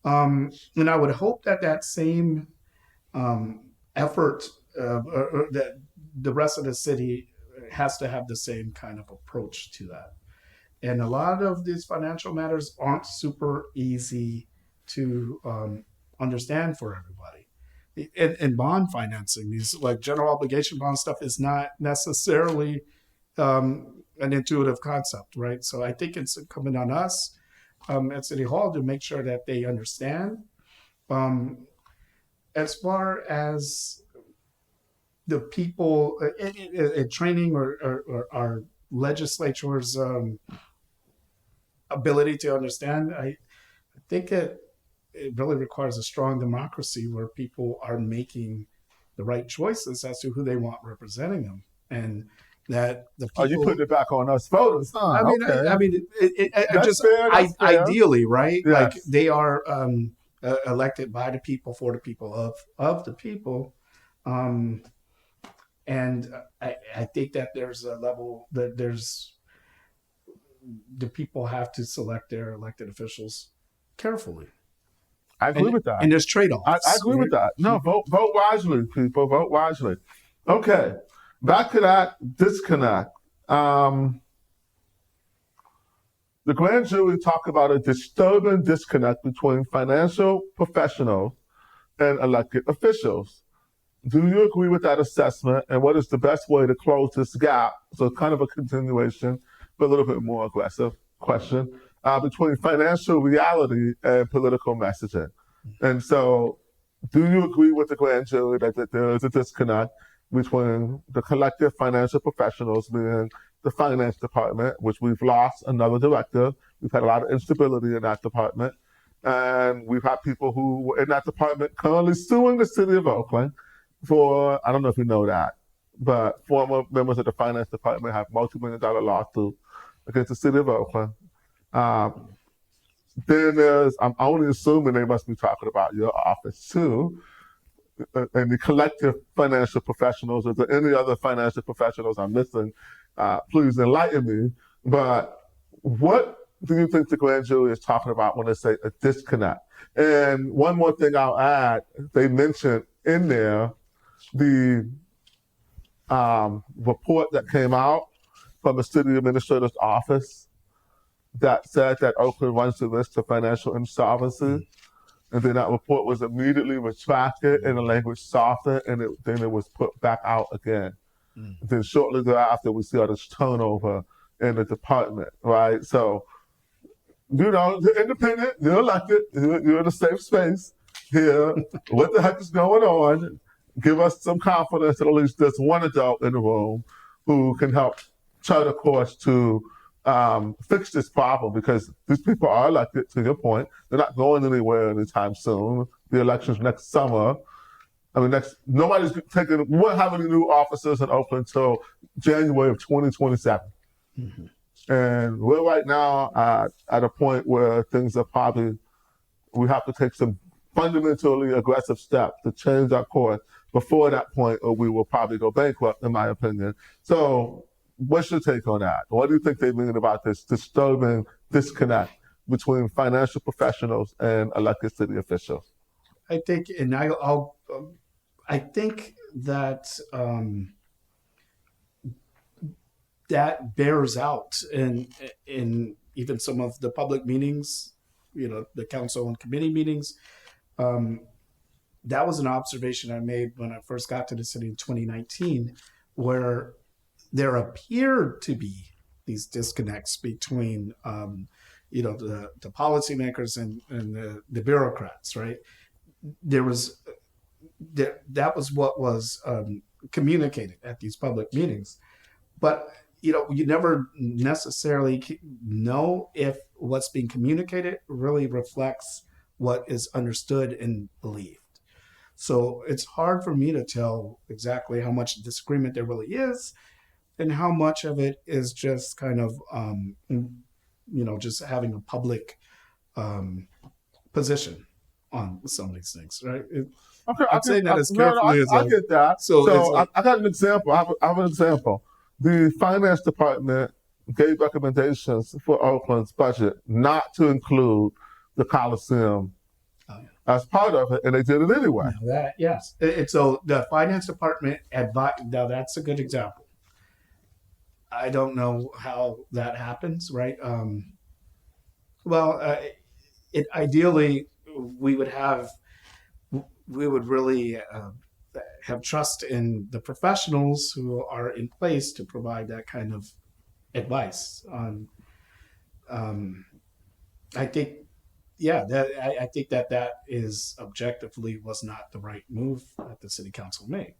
And I would hope that same effort that the rest of the city has to have the same kind of approach to that. And a lot of these financial matters aren't super easy to understand for everybody. And bond financing, these like general obligation bond stuff is not necessarily an intuitive concept, right? So I think it's incumbent on us at City Hall to make sure that they understand. As far as the people training or our legislature's ability to understand, I think it really requires a strong democracy where people are making the right choices as to who they want representing them, and that the people. Oh, you putting it back on us voters, huh? I mean, Okay. I mean, That's just fair, that's fair. ideally, right? Yes. Like they are elected by the people, for the people, of the people, and I think that there's a level that the people have to select their elected officials carefully. I agree with that. And there's trade-offs. I agree with that. No, vote wisely, people. Vote wisely. Okay, back to that disconnect. The grand jury talked about a disturbing disconnect between financial professionals and elected officials. Do you agree with that assessment? And what is the best way to close this gap? So kind of a continuation, but a little bit more aggressive question between financial reality and political messaging. And so, do you agree with the grand jury that there is a disconnect between the collective financial professionals, being the finance department, which we've lost another director, we've had a lot of instability in that department, and we've had people who were in that department currently suing the city of Oakland for, I don't know if you know that, but former members of the finance department have multi-million-dollar lawsuits against the city of Oakland. Then I'm only assuming they must be talking about your office too, and the collective financial professionals. Is there any other financial professionals I'm missing? Please enlighten me. But what do you think the grand jury is talking about when they say a disconnect? And one more thing I'll add, they mentioned in there the report that came out from the city administrator's office that said that Oakland runs the risk of financial insolvency. And then that report was immediately retracted and the language softened, and then it was put back out again. Then shortly thereafter, we see all this turnover in the department, right? So, you know, you're independent, you're elected, you're in a safe space here. What the heck is going on? Give us some confidence that at least there's one adult in the room who can help chart a course to fix this problem, because these people are elected, to your point. They're not going anywhere anytime soon. The election's next summer. I mean, nobody's taking, we won't have any new officers in Oakland until January of 2027. And we're right now at a point where things are probably, we have to take some fundamentally aggressive steps to change our course before that point, or we will probably go bankrupt, in my opinion. So, what's your take on that? What do you think they mean about this disturbing disconnect between financial professionals and elected city officials? I think, and I think that that bears out in even some of the public meetings, you know, the council and committee meetings. That was an observation I made when I first got to the city in 2019, where there appeared to be these disconnects between, you know, the policymakers and the bureaucrats, right? That was what was communicated at these public meetings. But, you know, you never necessarily know if what's being communicated really reflects what is understood and believed. So it's hard for me to tell exactly how much disagreement there really is and how much of it is just kind of, you know, just having a public position on some of these things, right? Okay, I'm saying that as carefully as I get that. So like, I got an example. I have an example. The finance department gave recommendations for Oakland's budget not to include the Coliseum as part of it, and they did it anyway. That, yes. So the finance department now that's a good example. I don't know how that happens, right? Ideally we would really have trust in the professionals who are in place to provide that kind of advice on. I think, yeah, I think that is objectively was not the right move that the city council made.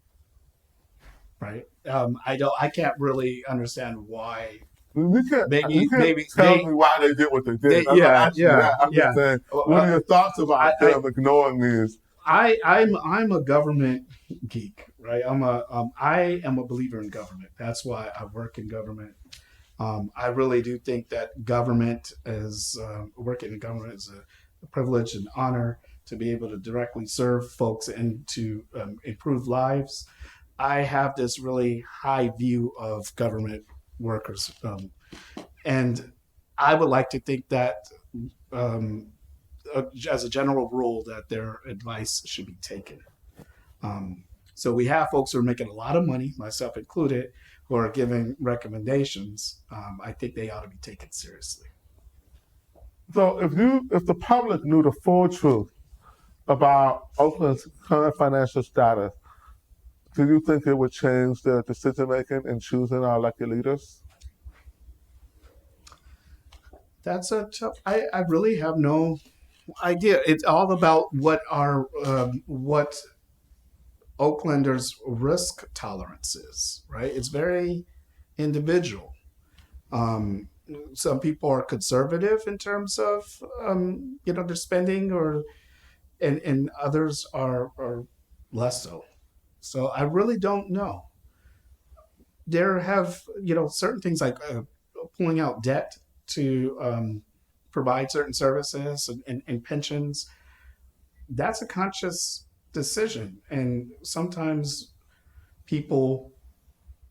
Right. I can't really understand why. You can't Maybe tell me why they did what they did. I'm not yeah, asking you that. I'm just saying, what are your thoughts about I, them ignoring these? I'm a government geek, right? I am a believer in government. That's why I work in government. I really do think that government is working in government is a privilege and honor to be able to directly serve folks and to improve lives. I have this really high view of government workers, and I would like to think that, um, as a general rule, that their advice should be taken. So we have folks who are making a lot of money, myself included, who are giving recommendations. I think they ought to be taken seriously. So if the public knew the full truth about Oakland's current financial status, do you think it would change their decision making in choosing our elected leaders? That's a tough. I really have no idea. It's all about what Oaklanders' risk tolerance is, right? It's very individual. Um, some people are conservative in terms of their spending, and others are less so. So I really don't know. There have certain things like pulling out debt to provide certain services and pensions. That's a conscious decision, and sometimes people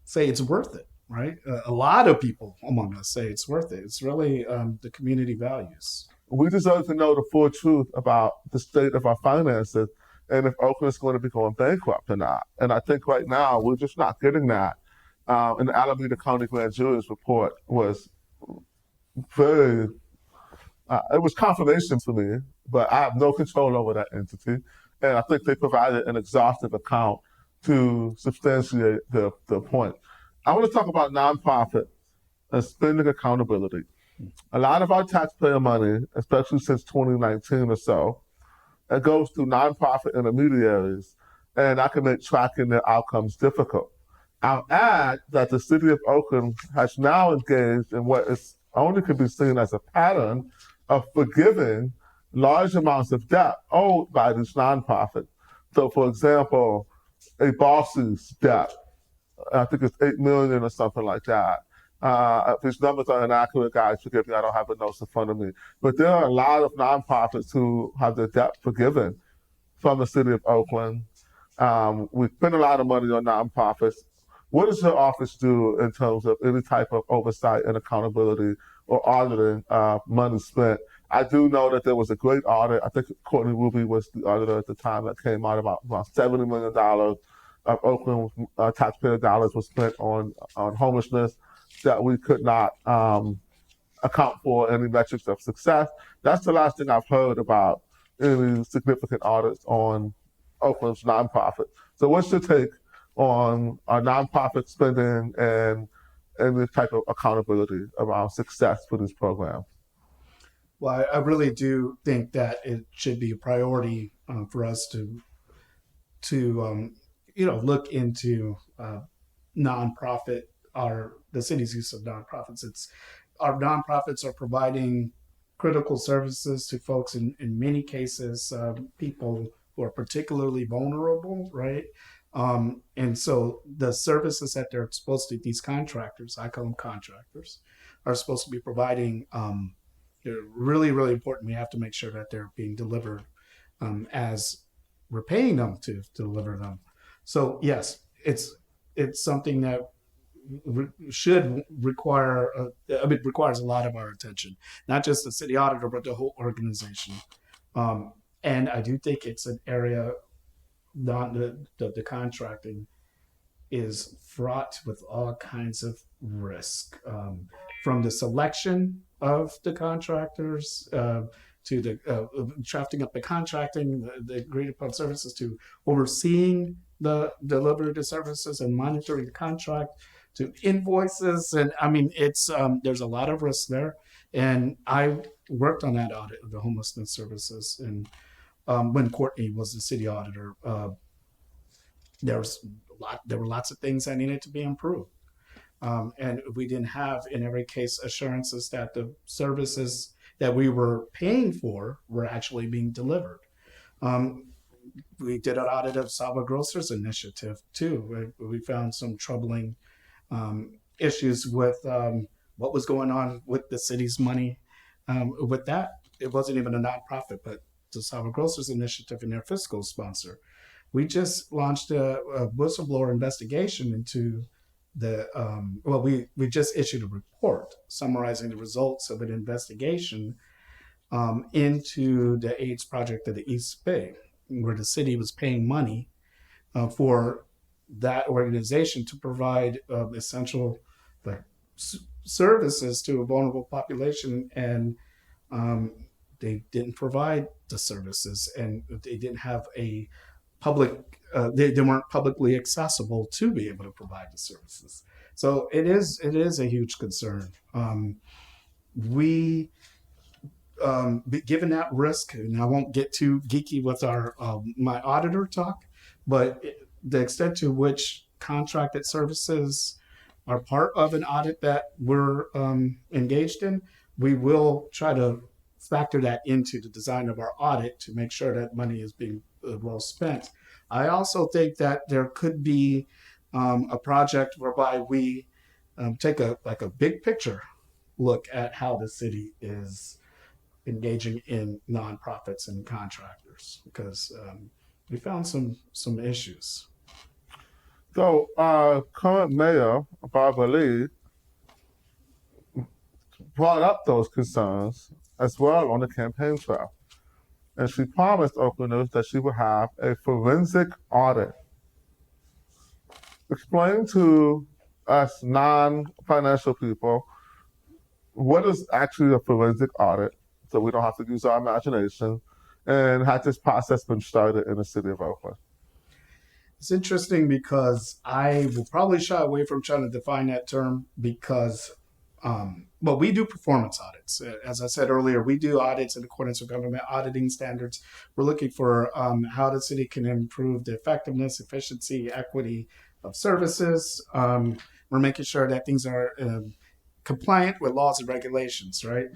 say it's worth it, right? A lot of people among us say it's worth it. It's really the community values. We deserve to know the full truth about the state of our finances and if Oakland is going to be going bankrupt or not. And I think right now we're just not getting that. And the Alameda County Grand Jury's report was very, it was confirmation for me, but I have no control over that entity. And I think they provided an exhaustive account to substantiate the point. I want to talk about nonprofit and spending accountability. A lot of our taxpayer money, especially since 2019 or so, it goes through nonprofit intermediaries, and that can make tracking their outcomes difficult. I'll add that the city of Oakland has now engaged in what is only can be seen as a pattern of forgiving large amounts of debt owed by these nonprofits. So, for example, a boss's debt, I think it's 8 million or something like that. If these numbers are inaccurate, guys, forgive me, I don't have the notes in front of me. But there are a lot of nonprofits who have their debt forgiven from the city of Oakland. We spend a lot of money on nonprofits. What does your office do in terms of any type of oversight and accountability or auditing money spent? I do know that there was a great audit. I think Courtney Ruby was the auditor at the time that came out about $70 million of Oakland taxpayer dollars was spent on homelessness that we could not account for any metrics of success. That's the last thing I've heard about any significant audits on Oakland's nonprofit. So what's your take on our nonprofit spending and any type of accountability around success for these programs? Well, I really do think that it should be a priority for us to look into nonprofit, the city's use of nonprofits. Our nonprofits are providing critical services to folks in many cases, people who are particularly vulnerable, right? And so the services that they're supposed to, these contractors, I call them contractors, are supposed to be providing. They're really, really important. We have to make sure that they're being delivered as we're paying them to deliver them. So yes, it's something that should require, it requires a lot of our attention, not just the city auditor, but the whole organization. And I do think it's an area, the contracting is fraught with all kinds of risk, from the selection of the contractors to the drafting up the contracting, the agreed upon services, to overseeing the delivery of the services and monitoring the contract to invoices. And I mean, it's there's a lot of risk there. And I worked on that audit of the homelessness services. And when Courtney was the city auditor, there were lots of things that needed to be improved. And we didn't have, in every case, assurances that the services that we were paying for were actually being delivered. We did an audit of Salva Grosser's initiative too. We found some troubling issues with what was going on with the city's money. With that, it wasn't even a nonprofit, but the Salva Grosser's initiative and their fiscal sponsor. We just launched a whistleblower investigation into we just issued a report summarizing the results of an investigation into the AIDS project of the East Bay, where the city was paying money for that organization to provide essential services to a vulnerable population, and they didn't provide the services, and they didn't have a public. They weren't publicly accessible to be able to provide the services. So it is a huge concern. We given that risk, and I won't get too geeky with our my auditor talk, but the extent to which contracted services are part of an audit that we're engaged in, we will try to factor that into the design of our audit to make sure that money is being well spent. I also think that there could be a project whereby we take a big picture look at how the city is engaging in nonprofits and contractors, because we found some issues. So, current mayor, Barbara Lee, brought up those concerns as well on the campaign trail. And she promised Oaklanders that she would have a forensic audit. Explain to us non-financial people what is actually a forensic audit, so we don't have to use our imagination, and has this process been started in the city of Oakland? It's interesting because I will probably shy away from trying to define that term because, we do performance audits. As I said earlier, we do audits in accordance with government auditing standards. We're looking for how the city can improve the effectiveness, efficiency, equity of services. We're making sure that things are compliant with laws and regulations, right?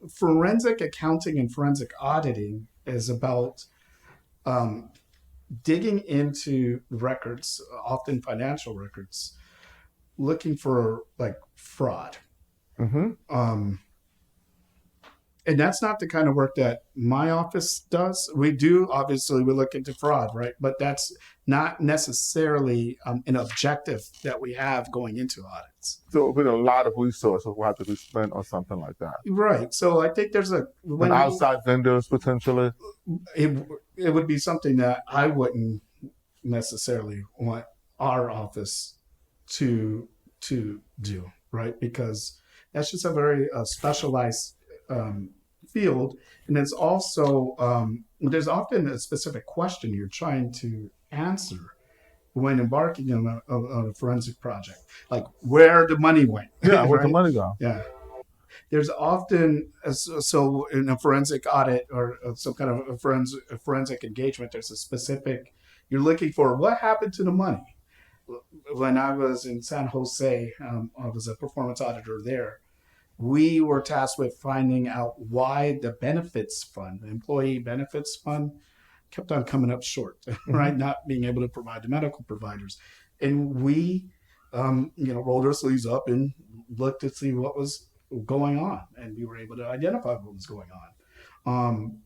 Forensic accounting and forensic auditing is about digging into records, often financial records, looking for fraud. Mm-hmm. And that's not the kind of work that my office does. We look into fraud, right? But that's not necessarily an objective that we have going into audits. So with a lot of resources will have to be spent on something like that. Right. So I think there's outside vendors potentially. It would be something that I wouldn't necessarily want our office to do, right? Because that's just a very specialized field, and it's also there's often a specific question you're trying to answer when embarking on a forensic project, like where the money went. Yeah, where right? the money go? Yeah. There's often, so in a forensic audit or some kind of a forensic engagement, there's a specific, you're looking for what happened to the money. When I was in San Jose, I was a performance auditor there. We were tasked with finding out why the benefits fund, the employee benefits fund, kept on coming up short, right? Not being able to provide the medical providers. And we, rolled our sleeves up and looked to see what was going on. And we were able to identify what was going on.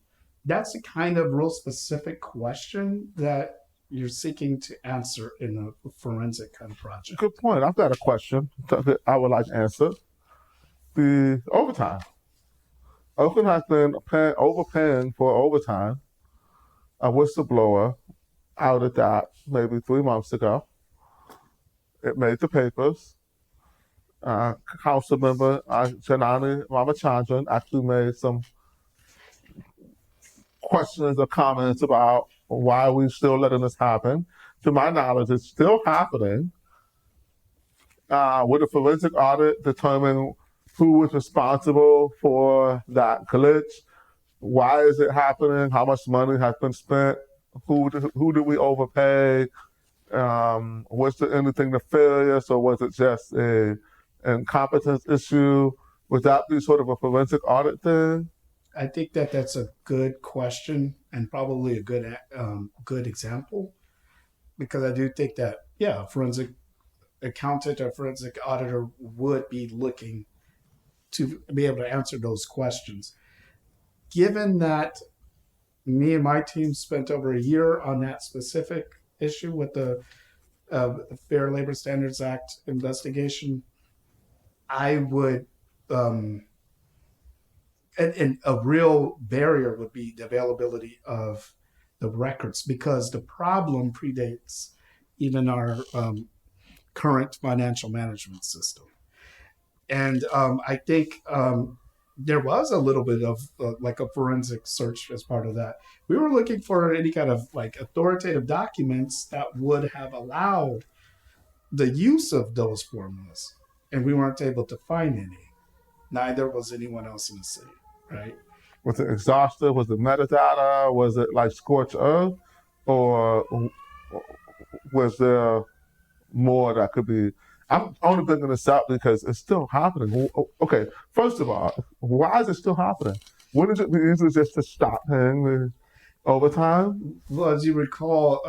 That's the kind of real specific question that you're seeking to answer in a forensic kind of project. Good point. I've got a question that I would like to answer. The overtime. Oakland has been overpaying for overtime. A whistleblower outed that maybe 3 months ago. It made the papers. Council member Janani Ramachandran actually made some questions or comments about Why are we still letting this happen? To my knowledge, it's still happening. Would a forensic audit determine who was responsible for that glitch? Why is it happening? How much money has been spent? Who did we overpay? Was there anything nefarious, or was it just a incompetence issue? Would that be sort of a forensic audit thing? I think that that's a good question and probably a good example, because I do think that, yeah, a forensic accountant or forensic auditor would be looking to be able to answer those questions. Given that me and my team spent over a year on that specific issue with the Fair Labor Standards Act investigation, I would, and a real barrier would be the availability of the records, because the problem predates even our current financial management system. And I think there was a little bit of like a forensic search as part of that. We were looking for any kind of like authoritative documents that would have allowed the use of those formulas, and we weren't able to find any. Neither was anyone else in the city, right? Was it exhaustive? Was it metadata? Was it like scorched earth? Or was there more that could be? I'm only bringing this up because it's still happening. Okay, first of all, why is it still happening? Wouldn't it be easier just to stop paying the overtime? Well, as you recall,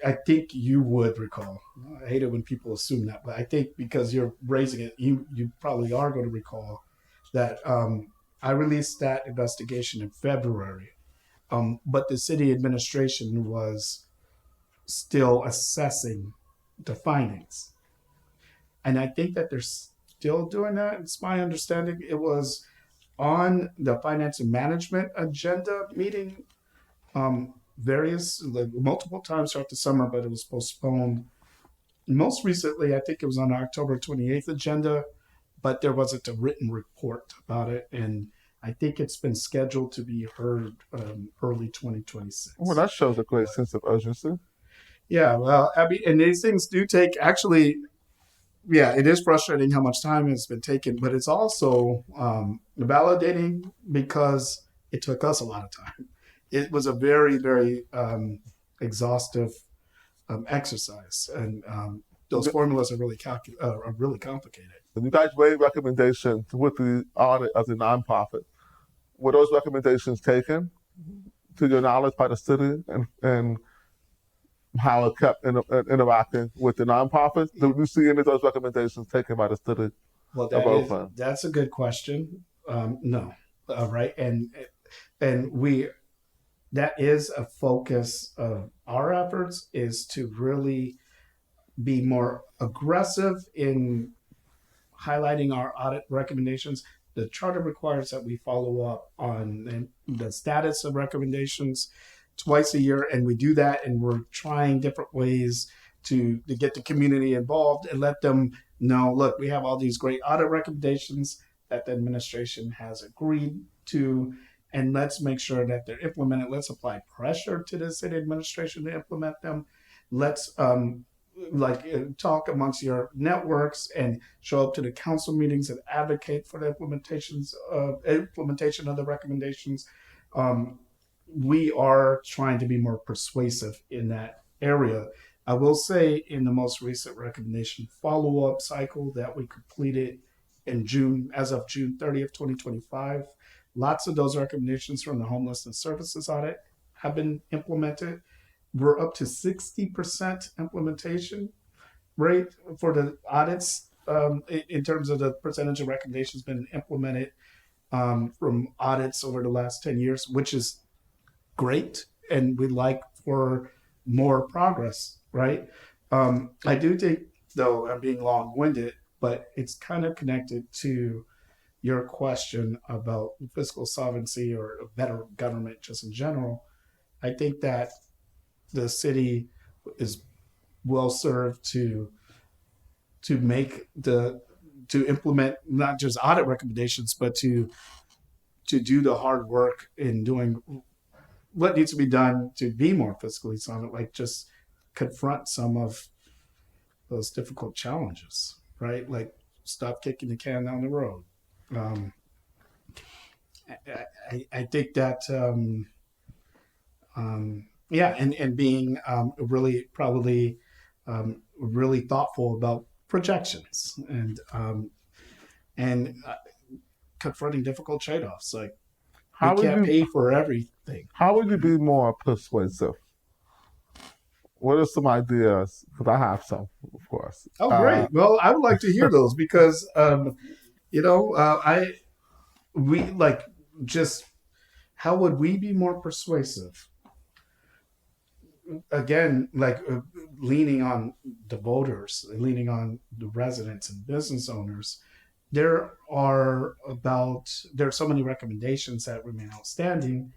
I think you would recall. I hate it when people assume that, but I think because you're raising it, you probably are going to recall that I released that investigation in February, but the city administration was still assessing the findings. And I think that they're still doing that. It's my understanding it was on the finance and management agenda meeting multiple times throughout the summer, but it was postponed. Most recently, I think it was on the October 28th agenda, but there wasn't a written report about it. And I think it's been scheduled to be heard early 2026. Well, that shows a great sense of urgency. Yeah, well, I mean, and these things do take actually. Yeah, it is frustrating how much time has been taken, but it's also validating because it took us a lot of time. It was a very, very exhaustive exercise, and those formulas are really complicated. You guys made recommendations with the audit of the nonprofit. Were those recommendations taken, to your knowledge, by the city, and how it kept interacting with the nonprofits? Do you see any of those recommendations taken by the city Well, of Oakland? that's a good question. No, right, and that is a focus of our efforts, is to really be more aggressive in highlighting our audit recommendations. The charter requires that we follow up on the status of recommendations twice a year, and we do that, and we're trying different ways to get the community involved and let them know, look, we have all these great audit recommendations that the administration has agreed to, and let's make sure that they're implemented. Let's apply pressure to the city administration to implement them. Let's talk amongst your networks and show up to the council meetings and advocate for the implementation of the recommendations. We are trying to be more persuasive in that area. I will say, in the most recent recommendation follow-up cycle that we completed in June, as of June 30th, 2025, lots of those recommendations from the homelessness services audit have been implemented. We're up to 60% implementation rate for the audits, in terms of the percentage of recommendations been implemented from audits over the last 10 years, which is great, and we'd like for more progress, right? I do think, though I'm being long-winded, but it's kind of connected to your question about fiscal solvency or better government just in general. I think that the city is well served to implement not just audit recommendations, but to do the hard work in doing what needs to be done to be more fiscally sound, like just confront some of those difficult challenges, right? Like stop kicking the can down the road. Um, I think that yeah, and being really probably really thoughtful about projections and confronting difficult trade-offs. Like we How would can't you pay for everything. how would you be more persuasive? What are some ideas? Because I have some, of course. Oh, great. Well, I would like to hear those because I we like just how would we be more persuasive? Again, like leaning on the voters, leaning on the residents and business owners. There are so many recommendations that remain outstanding.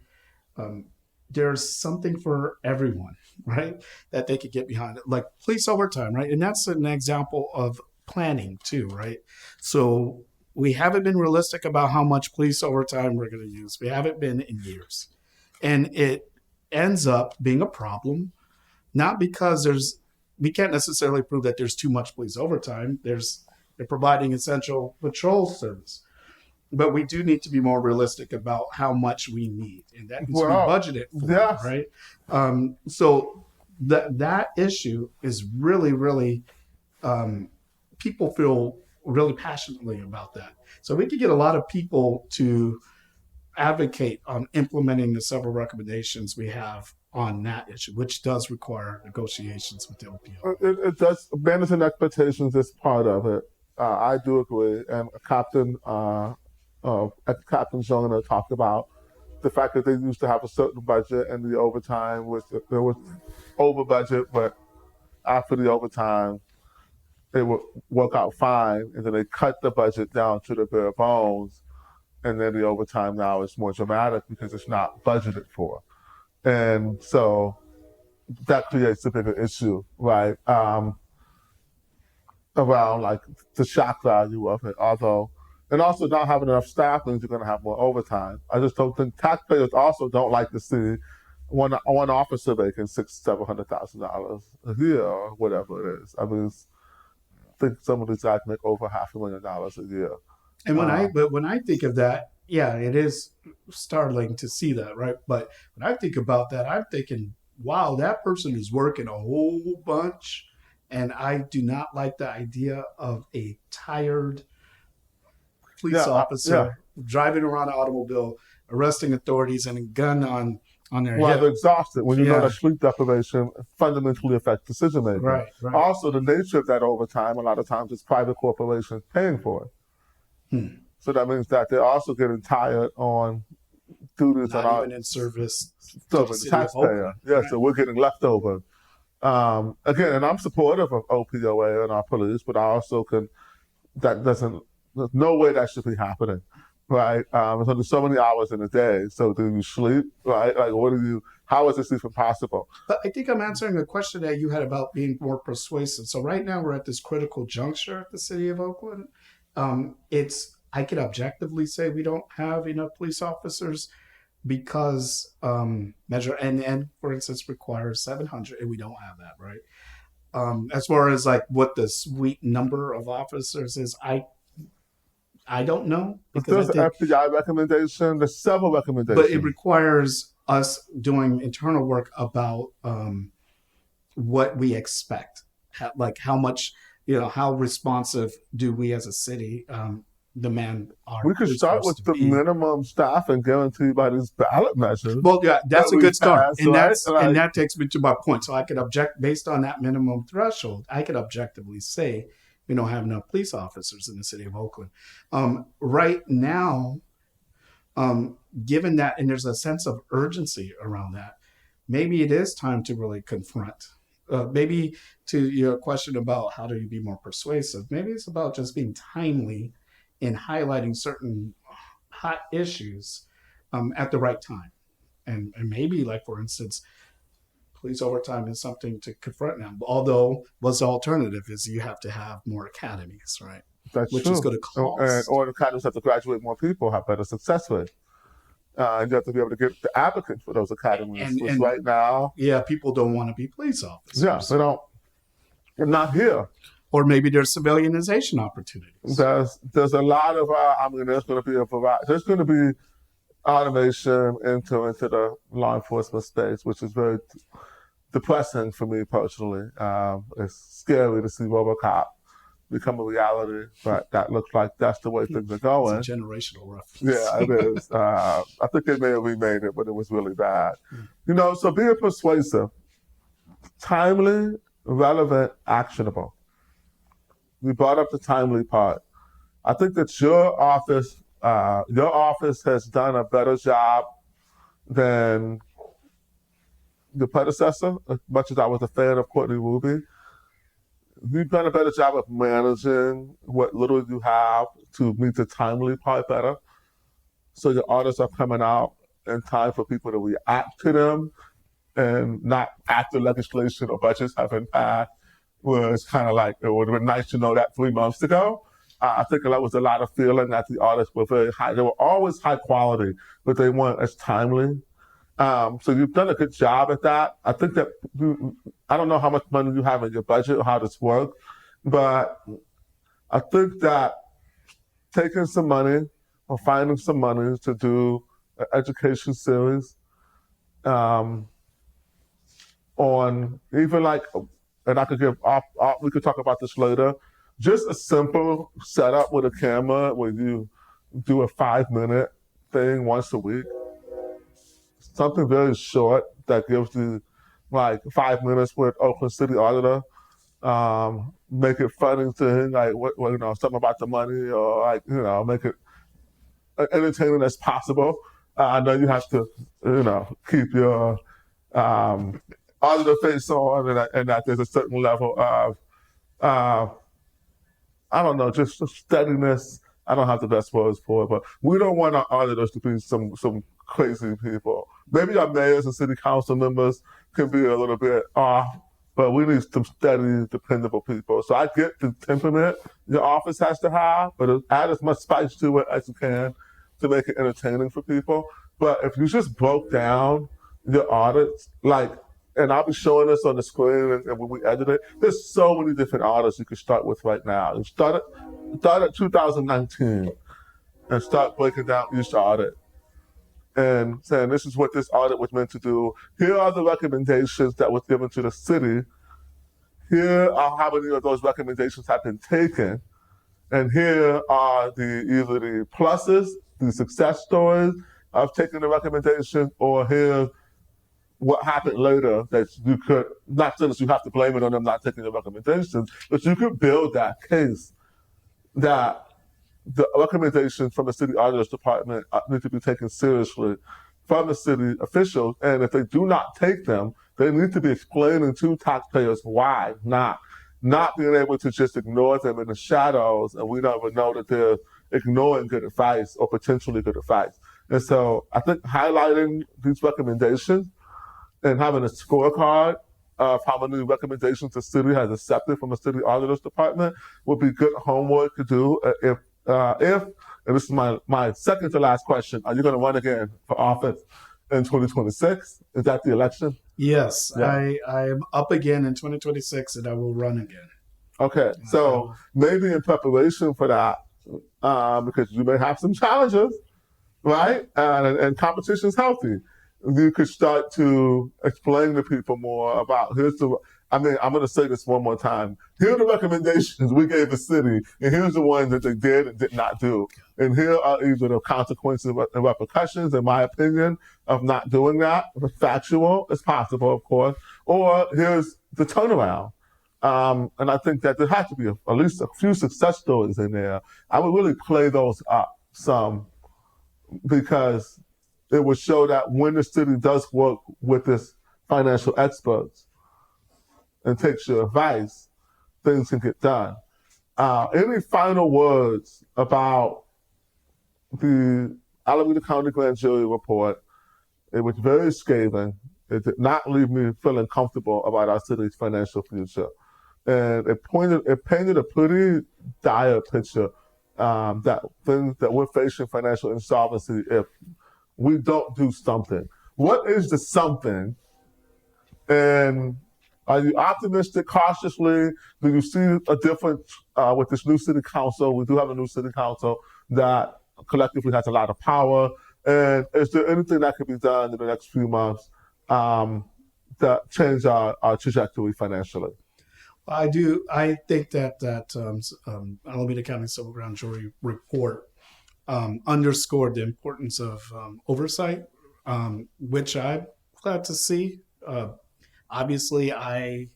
Um, there's something for everyone, right? That they could get behind. Like police overtime, right? And that's an example of planning too, right? So we haven't been realistic about how much police overtime we're going to use. We haven't been in years, and it ends up being a problem. Not because we can't necessarily prove that there's too much police overtime. They're providing essential patrol service, but we do need to be more realistic about how much we need, and that needs to be Well, budgeted for, yes. right? So that issue is really, really people feel really passionately about that. So we could get a lot of people to advocate on implementing the several recommendations we have on that issue, which does require negotiations with the OPO. It does. Managing expectations is part of it. I do agree. And Captain Jonah talked about the fact that they used to have a certain budget, and the overtime there was over budget, but after the overtime, it would work out fine, and then they cut the budget down to the bare bones, and then the overtime now is more dramatic because it's not budgeted for, and so that creates a bigger issue, right? Around like the shock value of it, and also not having enough staff means you're going to have more overtime. I just don't think taxpayers also don't like to see one officer making $700,000 a year or whatever it is. I mean, I think some of these guys make over $500,000 a year. And when I think of that, yeah, it is startling to see that, right? But when I think about that, I'm thinking, wow, that person is working a whole bunch, and I do not like the idea of a tired police officer driving around an automobile, arresting authorities, and a gun on their Well, hip. they're exhausted. When you know that sleep deprivation fundamentally affects decision making. Right. Also, the nature of that overtime, a lot of times it's private corporations paying for it. So that means that they're also getting tired on duties not even in service to the taxpayer. Yeah, so we're getting leftover. Again, and I'm supportive of OPOA and our police, but I also there's no way that should be happening, right? There's only so many hours in a day. So do you sleep, right? Like, how is this even possible? But I think I'm answering a question that you had about being more persuasive. So right now we're at this critical juncture at the city of Oakland. I could objectively say we don't have enough police officers because Measure NN, for instance, requires 700, and we don't have that, right? As far as like what the sweet number of officers is, I don't know. There's an FBI recommendation. There's several recommendations. But it requires us doing internal work about what we expect. Like how much, how responsive do we as a city demand our We could start with the minimum staff and guarantee by these ballot measures. Well, yeah, that's a good start. And right? And that takes me to my point. So I could object based on that minimum threshold. I could objectively say we don't have enough police officers in the city of Oakland. Right now, given that, and there's a sense of urgency around that, maybe it is time to really confront. Maybe to your question about how do you be more persuasive, maybe it's about just being timely in highlighting certain hot issues at the right time. And maybe, like, for instance, police overtime is something to confront now. Although, what's the alternative is you have to have more academies, right? That's Which true. is going to cost. Or the academies have to graduate more people, have better success rate. And you have to be able to get the applicants for those academies. Which And right now, yeah, people don't want to be police officers. yeah, they don't. They're not here. Or maybe there's civilianization opportunities. There's a lot of there's going to be a variety. There's going to be automation into the law enforcement space, which is very depressing for me personally. It's scary to see RoboCop become a reality, but that looks like that's the way things are going. It's a generational reference. Yeah, it is. I think they may have remade it, but it was really bad. So being persuasive, timely, relevant, actionable. We brought up the timely part. I think that your office has done a better job than the predecessor, as much as I was a fan of Courtney Ruby. You've done a better job of managing what little you have to meet the timely part better. So your audits are coming out in time for people to react to them and not after legislation or budgets have been passed, where it's kind of like, it would have been nice to know that 3 months ago. I think that was a lot of feeling that the audits were very high. They were always high quality, but they weren't as timely. So you've done a good job at that. I think that I don't know how much money you have in your budget or how this works, but I think that taking some money or finding some money to do an education series on even like, and I could give off, we could talk about this later, just a simple setup with a camera where you do a 5-minute thing once a week. Something very short that gives you like 5 minutes with Oakland City Auditor. Make it funny to him, like something about the money, or like make it entertaining as possible. I know you have to keep your auditor face on, and that there's a certain level of I don't know, just steadiness. I don't have the best words for it, but we don't want our auditors to be some crazy people. Maybe our mayors and city council members can be a little bit off, but we need some steady, dependable people. So I get the temperament your office has to have, but add as much spice to it as you can to make it entertaining for people. But if you just broke down your audits, and I'll be showing this on the screen and when we edit it, there's so many different audits you can start with right now. You start at 2019 and start breaking down each audit and saying, this is what this audit was meant to do. Here are the recommendations that was given to the city. Here are how many of those recommendations have been taken. And here are either the pluses, the success stories of taking the recommendation, or here's what happened later that you could, not saying that you have to blame it on them not taking the recommendations, but you could build that case that the recommendations from the city auditor's department need to be taken seriously from the city officials. And if they do not take them, they need to be explaining to taxpayers why not being able to just ignore them in the shadows, and we don't even know that they're ignoring good advice or potentially good advice. And so I think highlighting these recommendations and having a scorecard of how many recommendations the city has accepted from the city auditor's department would be good homework to do if, and this is my second to last question, are you going to run again for office in 2026? Is that the election? Yes, yeah. I am up again in 2026 and I will run again. Okay, so maybe in preparation for that, because you may have some challenges, right? And competition's healthy. You could start to explain to people more about I'm going to say this one more time. Here are the recommendations we gave the city, and here's the ones that they did and did not do. And here are either the consequences and repercussions, in my opinion, of not doing that, factual as possible, of course, or here's the turnaround. And I think that there has to be at least a few success stories in there. I would really play those up some, because it would show that when the city does work with its financial experts and takes your advice, things can get done. Any final words about the Alameda County Grand Jury report? It was very scathing. It did not leave me feeling comfortable about our city's financial future. And it painted a pretty dire picture that we're facing financial insolvency if we don't do something. What is the something? And are you optimistic cautiously? Do you see a difference with this new city council? We do have a new city council that collectively has a lot of power. And is there anything that could be done in the next few months to change our trajectory financially? I do. I think that Alameda County Civil Grand Jury report underscored the importance of oversight, which I'm glad to see. Obviously, I'm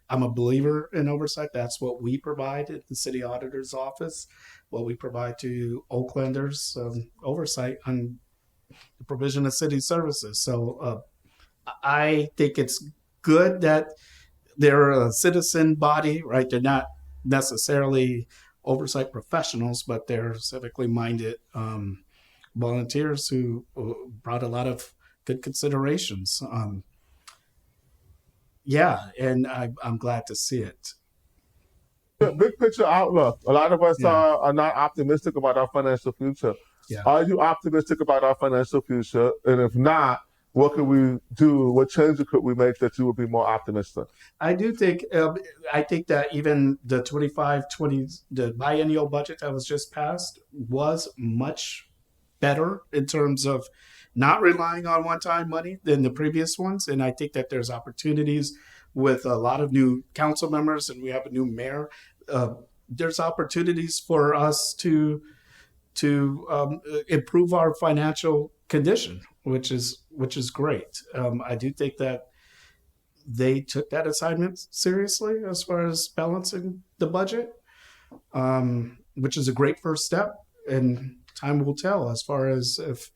a believer in oversight. That's what we provide at the city auditor's office. What we provide to Oaklanders, oversight on the provision of city services. So I think it's good that they're a citizen body, right? They're not necessarily oversight professionals, but they're civically minded volunteers who brought a lot of good considerations. Yeah, and I'm glad to see it. Yeah, big picture outlook. A lot of us Yeah. are not optimistic about our financial future. Yeah. Are you optimistic about our financial future? And if not, what can we do? What changes could we make that you would be more optimistic? I do think I think that even the 25-20 the biennial budget that was just passed was much better in terms of not relying on one-time money than the previous ones, and I think that there's opportunities with a lot of new council members, and we have a new mayor. There's opportunities for us to improve our financial condition, which is great. I do think that they took that assignment seriously as far as balancing the budget, which is a great first step. And time will tell as far as if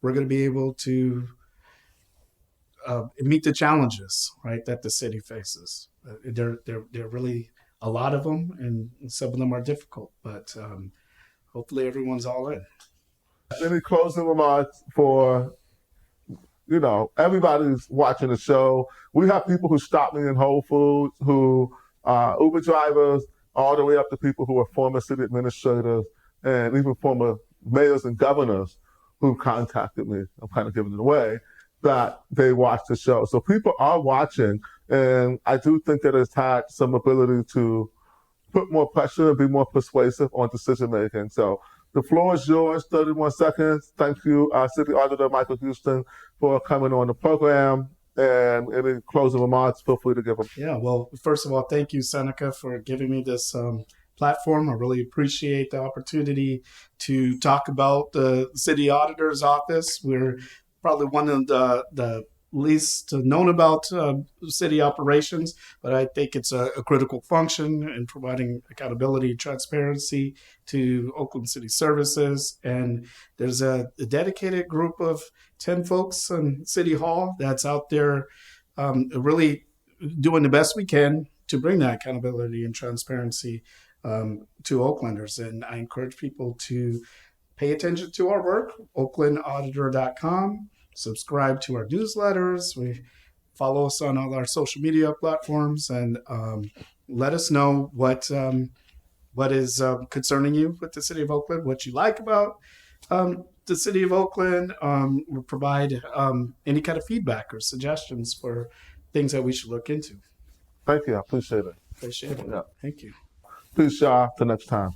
we're going to be able to meet the challenges, right, that the city faces. There really a lot of them, and some of them are difficult, but hopefully everyone's all in. Any closing remarks for, everybody's watching the show. We have people who stop me in Whole Foods, who are Uber drivers, all the way up to people who are former city administrators and even former mayors and governors who contacted me. I'm kind of giving it away that they watch the show. So people are watching, and I do think that it's had some ability to put more pressure and be more persuasive on decision making. So the floor is yours, 31 seconds. Thank you, City Auditor Michael Houston, for coming on the program. And any closing remarks, feel free to give them. Yeah, well, first of all, thank you, Seneca, for giving me this platform. I really appreciate the opportunity to talk about the City Auditor's Office. We're probably one of the least known about city operations, but I think it's a critical function in providing accountability and transparency to Oakland City Services. And there's a dedicated group of 10 folks in City Hall that's out there really doing the best we can to bring that accountability and transparency to Oaklanders. And I encourage people to pay attention to our work, oaklandauditor.com. Subscribe to our newsletters. We follow us on all our social media platforms, and let us know what is concerning you with the City of Oakland, what you like about the City of Oakland. We'll provide any kind of feedback or suggestions for things that we should look into. Thank you. I appreciate it. Appreciate it. Yeah. Thank you. Peace, y'all. Till next time.